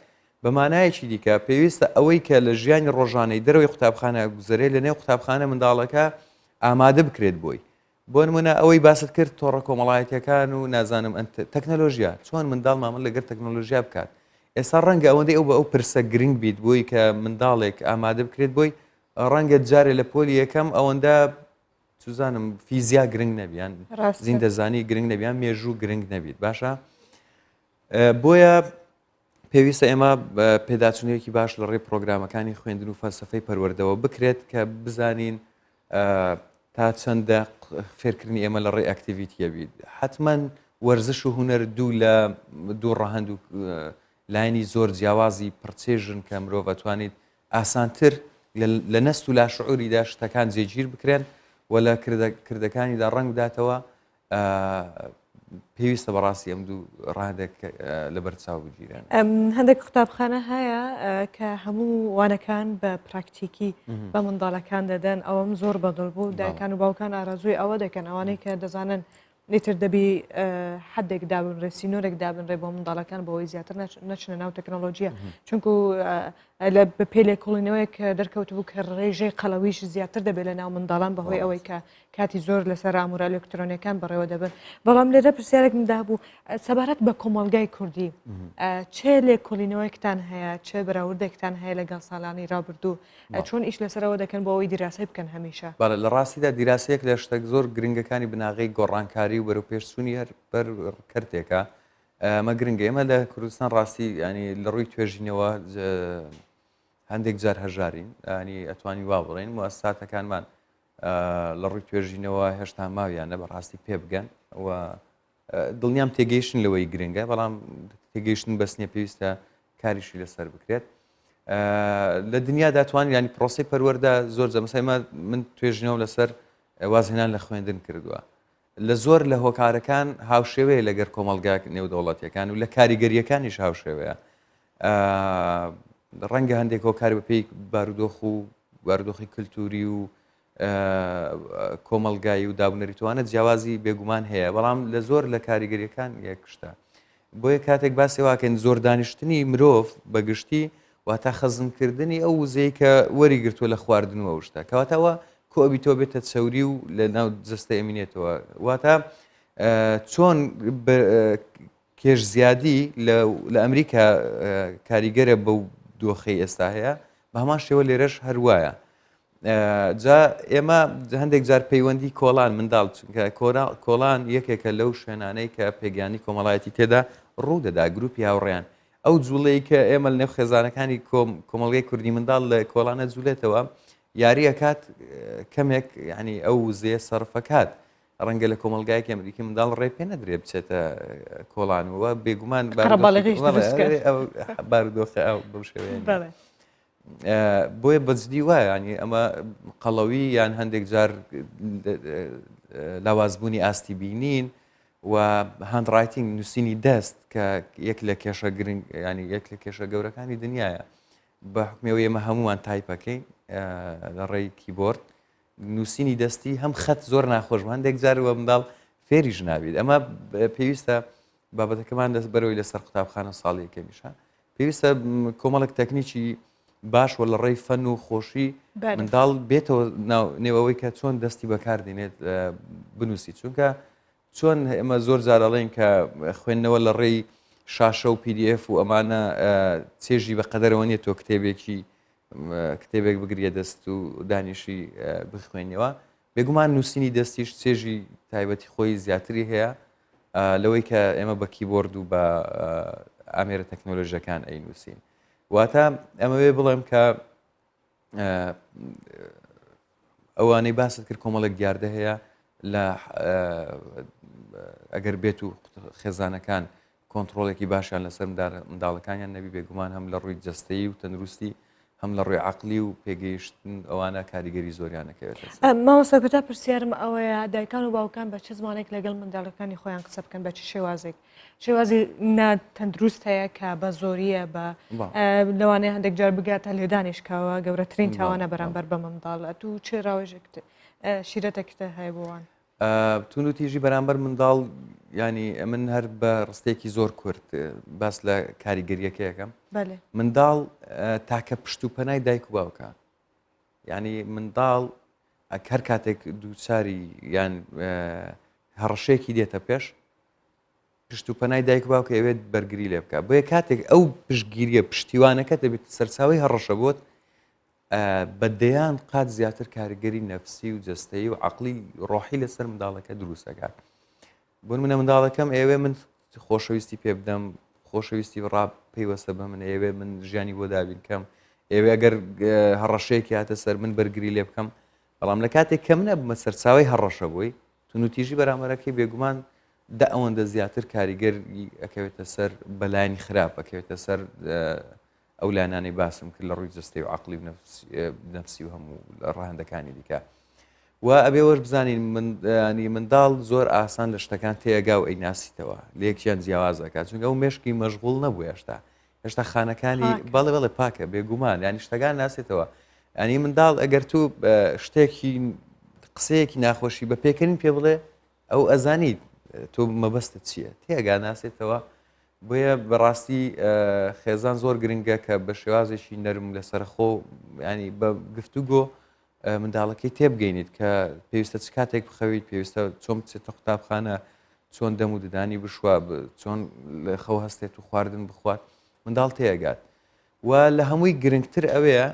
بە مانایەکی دیکە پێویستە ئەوەی کە لە ژیانی ڕۆژانەی دەرەوەی قوتابخانە گوزەرێ لە نێو قوتابخانە منداڵەکە ئامادە بکرێت بۆی بۆ نمونە ئەوەی باست کرد تۆڕە کۆمەڵایەتیەکان و نازانم تەکنۆلۆژیا چۆن منداڵ مامەڵ لەگەر تەکنۆلۆژیا بکات ئێستا ڕەنگە ئەوەندەی ئەو بە ئەو پرسە گرنگ بیت بۆی کە منداڵێک ئامادە بکرێت بۆی ڕەنگە جارێ لە پۆلی یەکەم ئەوەندە سوزانم فیزیا گرنگ نەبیان زیندەزانی گرنگ نەبیان مێژوو گرنگ نەبیت باشە بۆیە پێویستە ئێمە پێداچونەیەکی باش لە ڕێی پرۆگرامەکانی خوێندن و فەلسەفەی پەروەردەوە بکرێت کە بزانین تا چەندە فێرکردنی ئێمە لە ڕێی ئەکتیڤیتیە بیت حتمما وەرزش و هونەر دوو ڕەهەند و لاینی زۆر جیاوازی پرچێژن کە مرۆڤ ئەتوانێت ئاسانتر لە نەست و لاشعوریدا شتەکان جێگیر بکرێن و لە کردەکانیدا ڕەنگ بداتەوە پێویستە بەڕاستی ئەم دوو ڕادێک لەبەر چاو بگیرن. هەندێک قوتابخانە هەیە کە هەموو وانەکان بە پراکتیکی بە منداڵەکان دەدەن ئەوەم زۆر بەدڵ بوو دایکان و باوکان ئارازوی ئەوە دەکەن ئەوانەی کە دەزانن لێتر دەبی حدێک دابنڕێ سینۆرێک دابنڕێ بۆ منداڵەکان بەوەی زیاتر نەچنە ناو تەکنۆلۆژیە چونکو لە بە پێلێکۆڵینەوەی کە دەرکەوت بوو کە ڕێژەی قەڵەویش زیاتر دەبێت لە ناو منداڵان بەهۆی ئەوەی کە کاتی زۆر لەسەر ئامورە ئەلکترۆنیەکان بەڕێوە دەبن بەڵام لێرە پرسیارێکمدا بوو سەبارەت بە کۆمەلگای کوردی چێ لێکۆڵینەوەیەکتان هەیە چه بەراوردێکتان هەیە لەگەڵ ساڵانی ڕابردوو چۆن ئیش لەسەرەوە دەکەن بۆ ئەوەی دیراسی بکەن هەمیشە لە ڕاستیدا دیراسەیەک لە شتێک زۆر گرنگەکانی بناغی گۆڕانکاری و بەرەوپێشچوونی هەر بەر کردێکە ئەمە گرنگە ئێمە لە کوردستان ڕاستی ینی لە ڕووی توێژینەوە هەندێک جار هەژارین ینی ئەتوانی وا بڵێن موەسساتەکانمان لە ڕووی توێژینەوە هێشتا ماویانە بەڕاستی پێ بگەن و دڵنیام تێگەیشتن لەوەی گرنگە بەڵام تێگەیشتن بەس نییە پێویستە کاریشی لەسەر بکرێت لە دنیادا توانین ینی پرۆسی پەروەەردە زۆر جەمەسایمە من توێژینەوە لەسەر وازهێنان لە خوێندن کردووە لە زۆر لە هۆکارەکان هاوشێوەیە لەگەر کۆمەلگا نێودەوڵەتیەکان و لە کاریگەریەکانیش هاوشێوەیە ڕەنگە هەندێک هۆکار بەپێی بارودۆخی کللتوری و کۆمەلگایی و دابنەریتوانە جیاوازی بێگومان هەیە بەڵام لە زۆر لە کاریگەریەکان یەکشتە بۆیە کاتێک باسی واکەن زۆر دانیشتنی مرۆڤ بەگشتی واتە خەزمکردنی ئەو وزەی کە وەری گرتووە لە خواردنەوە شتە کەواتەوە کۆبیتۆ بێتە چەوری و لە ناو جستە ئەمینێتەوە واتە چۆن کێش زیادی لە ئەمریکا کاریگەرە بەو دۆخەی ئێستا هەیە بە هەمان شێوە لێرەش هەروایە جا ئێمە هەندێک جار پەیوەندی کۆڵان منداڵ چونکە کۆڵان یەکێکە لەو شوێنانەی کە پێگیانی کۆمەڵایەتی تێدا ڕوودەدا گروپی هاوڕێیان ئەو جوڵەی کە ئێمە لە نێو خێزانەکانی کۆمەڵگەی کوردی منداڵ لە کۆڵانە جوولێتەوە یاریە کات کەمێک ینی ئەو وزەیە سەرفەکات ڕەنگە لە کۆمەلگایەکی ئەمریکی منداڵ ڕێ پێ نەدرێ بچێتە کۆڵانەوە بێگومان بارودۆخە ئەو بەو شێوەیە بۆیە بەجددی وایە ینی ئەمە قەڵەوی یان هەندێک جار لاوازبوونی ئاستی بینین و هاندڕایتینگ نووسینی دەست کە یەک لە کێشە گرنگ ینی یەک لە کێشە گەورەکانی دنیاە بە حکمەوەی ئێمە هەمومان تایپەکەی لە ڕێی کیبۆرد نووسینی دەستی هەم خەت زۆر ناخۆش هەندێک جارەوە منداڵ فێریش نابێت ئەمە پێویستە بابەتەکەمان دەست بەرەوەی لەسەر قوتابخانە ساڵی یەکەمیشە پێویستە کۆمەڵک تەکنیکی باشوە لە ڕێی فەن و خۆشی منداڵ بێتەوە نێوەوەی کە چۆن دەستی بەکاردێنێت بنووسی چونکە چۆن ئێمە زۆر جارەڵێن کە خوێندنەوە لە ڕێی شاشە و PDF و ئەمانە چێژی بە قەدەرەوە نیە تۆ کتێبێک بگریە دەست و دانیشی بخوێنیەوە بێگومان نووسینی دەستیش چێژی تایبەتی خۆی زیاتری هەیە لەوەی کە ئێمە بە کیبۆرد و بە ئامێرە تەکنۆلۆژیەکان ئەینووسین واتە ئەمەوێ بڵێم کە ئەوانەی باست کرد کۆمەڵک دیاردە هەیە لە ئەگەر بێت و خێزانەکان کۆنتترۆڵێکی باشیان لەسەر منداڵەکانیان نەبی بێگومان هەم لە ڕووی جەستەیی و تەندروستی هەم لە ڕووی عقلی و پێگەیشتن ئەوانە کاریگەری زۆریانەکەوێت مامۆستا پرسیارم ئەوەیە دایکان و باوکان بە چه زمانێک لەگەڵ منداڵەکانی خۆیان قسە بکەن بە چ شێوازێک شێوازی ناتەندروست هەیە کە بە زۆریە بە لەوانەیە هەندێک جار بگاتە لێدانیشکاوە گەورەترین تاوانە بەرامبەر بە منداڵ تو چێ ڕاوێژێک شیرەتێکتە هەیە بۆوان تون و تیژی بەرامبەر منداڵ ینی من هەر بە ڕستێکی زۆر کورت باس لە کاریگەریەکەیەکەم منداڵ تاکە پشت و پەنای دایک و باوکە ینی منداڵ هەر کاتێک دووچاری یان هەڕەشەیەکی دێتە پێش پشت و پەنای دایک و باوکە ئەوێت بەرگری لێ بکە بۆیە کاتێک ئەو پشتگیریە پشتیوانەکە دەبێت سەرچاوی هەڕەشە بۆت بەدەیان قات زیاتر کاریگەری نەفسی و جەستەیی و عقلی ڕۆحی لەسەر منداڵەکە دروستەکات بۆ منە منداڵەکەم ئێوێ من خۆشەویستی پێ بدەم خۆشەویستی ڕاب پەیوەستە بە من ئێوێ من ژیانی بۆ دابین کەم ئێوێ ئەگەر هەڕەشەیەکی هاتە سەر من بەرگری لێ بکەم بەڵام لە کاتێک کەم نەبمە سەرچاوی هەڕەشە بووی تونوتیژی بەرامبەرەکەی بێگومان دا ئەوەندە زیاتر کاریگەری ئەکەوێتە سەر بەلایانی خراپ ئەکەوێتە سەر ئەو لایەنانەی باسم کرد لە ڕووی جەستەی و عقلی نەفسی و هەموو ڕاهەندەکانی دیکە و ئەبێ وەربزانین ینی منداڵ زۆر ئاسان لە شتەکان تێگا و ئەیناسیتەوە لەیەکیان جیاواز دەکات چونکە ئەو مێشکی مەشغوڵ نەبوو هێشتا خانەکانی بەڵێ پاکە بێگومان ینی شتەکان ناسێتەوە ئەنی منداڵ ئەگەر تو شتێکی قسەیەکی ناخۆشی بە پێکردن پێ بڵێ ئەو ئەزانیت تۆ مەبەستت چییە تێگا ناسێتەوە بۆیە بەڕاستی خێزان زۆر گرنگە کە بە شێوازێکی نەرم لەسەرخۆ ینی بە گفتوگۆ منداڵەکەی تێبگەینیت کە پێویستە چ کاتێک بخەویت پێویستە چۆن بچێتە قوتابخانە چۆن دەم و ددانی بشوە چۆن لە خەو هەستێت و خواردن بخوات منداڵ تێگات و لە هەمووی گرنگتر ئەوەیە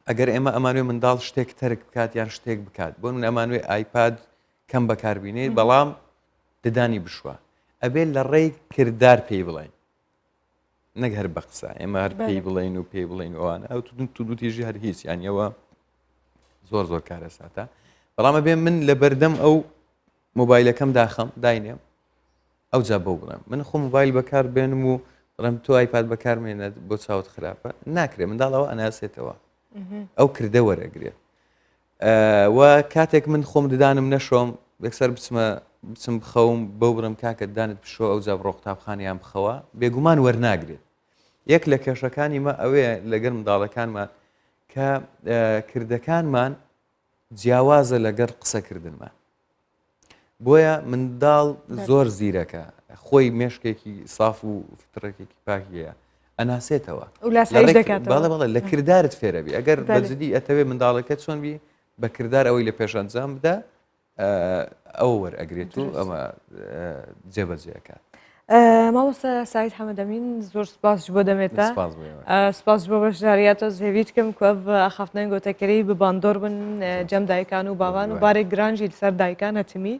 ئەگەر ئێمە ئەمانوێ منداڵ شتێک تەرک بکات یان شتێک بکات بۆ من ئەمانوێ ئایپاد کەم بەکاربینێت بەڵام ددانی بشوە ئەبێت لە ڕێی کردار پێی بڵێن نەک هەر بە قسە ئێمە هەر پێی بڵێن و پێی بڵێن ئەوانە ئەو دوتیژی هەر هیچ یانیەوە زۆر کارە ساتە بەڵامە بێ من لە بەردەم ئەو مۆبایلەکەم داخەم داینێم ئەو جا بۆ بڵێم من خۆ مۆبایل بەکار بێنم و بڵێم تۆ ئایپاد بەکارمێنێت بۆ چاوت خراپە ناکرێت منداڵەوە ئەناسێتەوە ئەو کردە وەرەگرێت و کاتێک من خۆم ددانم نەشۆم یەکسەر بچم بخەوم بەو بڕم کاکە دانت بشۆ ئەو جا بڕۆ قوتابخانەیان بخەوە بێگومان وەرناگرێت یەک لە کێشەکانی مە ئەوەیە لەگەر منداڵەکانمان کە کردەکانمان جیاوازە لەگەر قسەکردنمان بۆیە منداڵ زۆر زیرەکە خۆی مێشکێکی ساف و فترەکێکی پاکیەیە ئەناسێتەوە بەڵێ لە کردارت فێرەبی ئەگەر بەجددی ئەتەوێ منداڵەکە چۆن بی بە کردار ئەوەی لە پێشەنجام بدە ئەو وەرئەگرێت و ئەمە جێبەجێەکە مامۆستا سعید حەمەدەمین زۆر سپاس بۆ دەمێتە سپاس بۆ بەشداریاتە زێویت کەم کو ئەخافتنەن گۆتەکەری بباندۆر بن جەم دایکان و باوان و بارێک گرانجی لەسەر دایکان هەتمی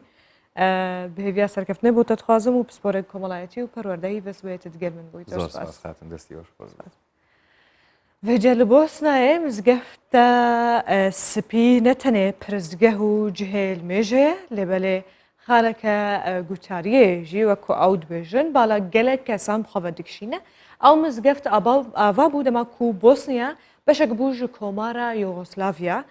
بهێویا سەرکەفتنە بۆ تەتخوازم و پسپۆرێک کۆمەڵایەتی و پەروەردەی بەسبێتت گەل من بوویت Vêce li Bosnayê mizgefta spî ne tenê pirzgeh û cihêlmêj ye lêbelê xaleke gutariyê jî wekû ew dibêjin bala gelek kesan bixwe dikişîne ew mizgeft ava bû dema ku Bosniya beşek bû ji komara Yugoslavya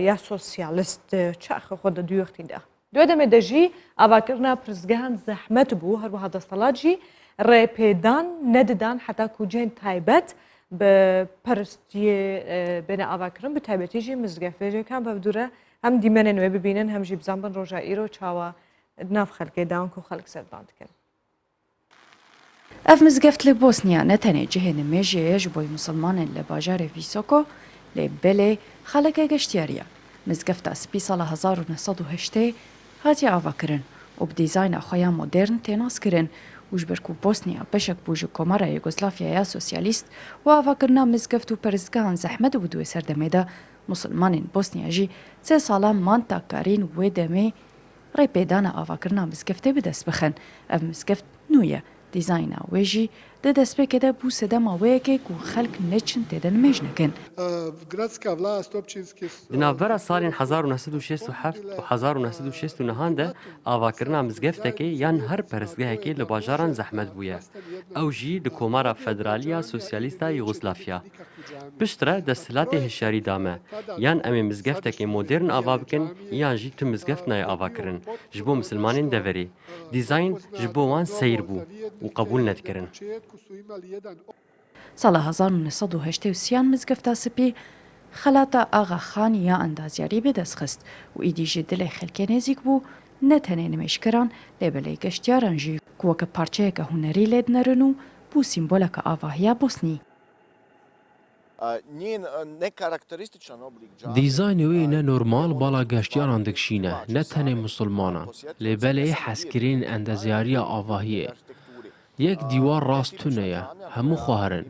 ya sosyalist çaxê xwe de duyuxtîn de. Duê demê de jî avakirina pirzgehan zehmet bû her wiha destelat jî rêpêdan nedidan heta ku cihên taybet بە پەرستیە بێنە ئاواکردن بە تایبەتیژی مزگەفتێژەکان بە دوورە هەم دیمەنە نوێ ببینن هەمژی بزان بن ڕۆژە ئیرۆ چاوە ناف خەلکێ داون و خەڵک سەردان دکەن. ئەف مزگەفت لە بۆسنیا نەتەنێ جهێنە مێژەیەش بۆی مسلمانن لە باژارە ڤیسۆکۆ لێ بەلێ خەڵکە گەشتیاریە مزگەفتە سپی ساڵە 1970 هاتی ئاواکردن و بدیزاینا خۆیان مۆدرن تێناسکردن وجبرکو بوسنیا بشک بوجو کۆمارە یوگۆسلافیایا سوسیالیست و ئاواکردنا مزگەفت و پەرستگاهان زەحمەت و دوێ سەردەمێدا مسلمانین بۆسنیاژی سێ ساڵان مان تاکارین وێ دەمێ ڕێپێدانە ئاواکردنا مزگەفتێ بدەست بخەن ئەف مزگەفت نویە دیزاینا وێژی دەدەستپێکەدە بوو سەدەماوەیەکێک و خەلک نەچن تێدە نمێژ نەکەن. Dinavbera salên 1967 û 1969 de avakirina mizgeftekê yan her perestgehekê li bajaran zehmet bûye. Ew jî li Komara Federaliya Sosyalîsta Yugoslavya. Piştre desthilatê hişyarî dame. Yan em ê mizgeftekê modern ava bikin yan jî tu mizgeft nayê avakirin ji bo misilmanên deverê. Dîzayn ji bo wan seyr bû û qebûl nedikirin. ساڵە 1970 مزگەفتا سپی خەلاتە ئاغاخان یا ئەندازیاری بێدەستخست و ئیدیژی دلێ خەلکێ نێزیک بوو نەتەنێ نمێشکران لێبەلەی گەشتیاران ژی کووەکە پارچەیەکە هوەری لێت نەرن و بوو سیمبۆلەکە ئاڤاهیا بوسنی. دیزاینی wê ne normal bala geştyaran dikişîne ne tenê musilmanan lêbelê hezkirên endaziyariya avahiyê. Yek dîwar rast tune ye hemû xwarin.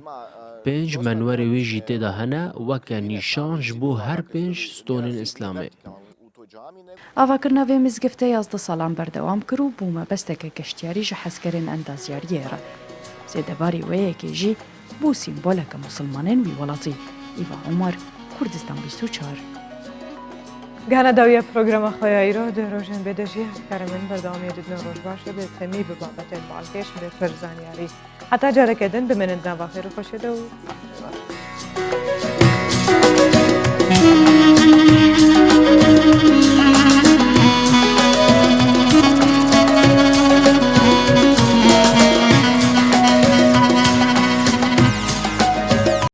Pênc menwerê wê jî têda hene weke nîşan ji bo her pênc stonên Îslamê. ئاواکردنا vê mizgeftê yazda salan berdewam kir û bû mebesteke geştyarî ji hezkerên endaziyariyê re. Sêdebarî wêyekê jî bû sîmboleke musilmanên wî welatî. Îva Umar, Kurdistan 24. Gana dawiya programa xwe îro di rojên bêdejî hevkara min berdewamiyê didin roj baş e bi temî bi babetên balkêş bi pirzanyarî. Heta carekê din biminin nava xêr û xweşê de û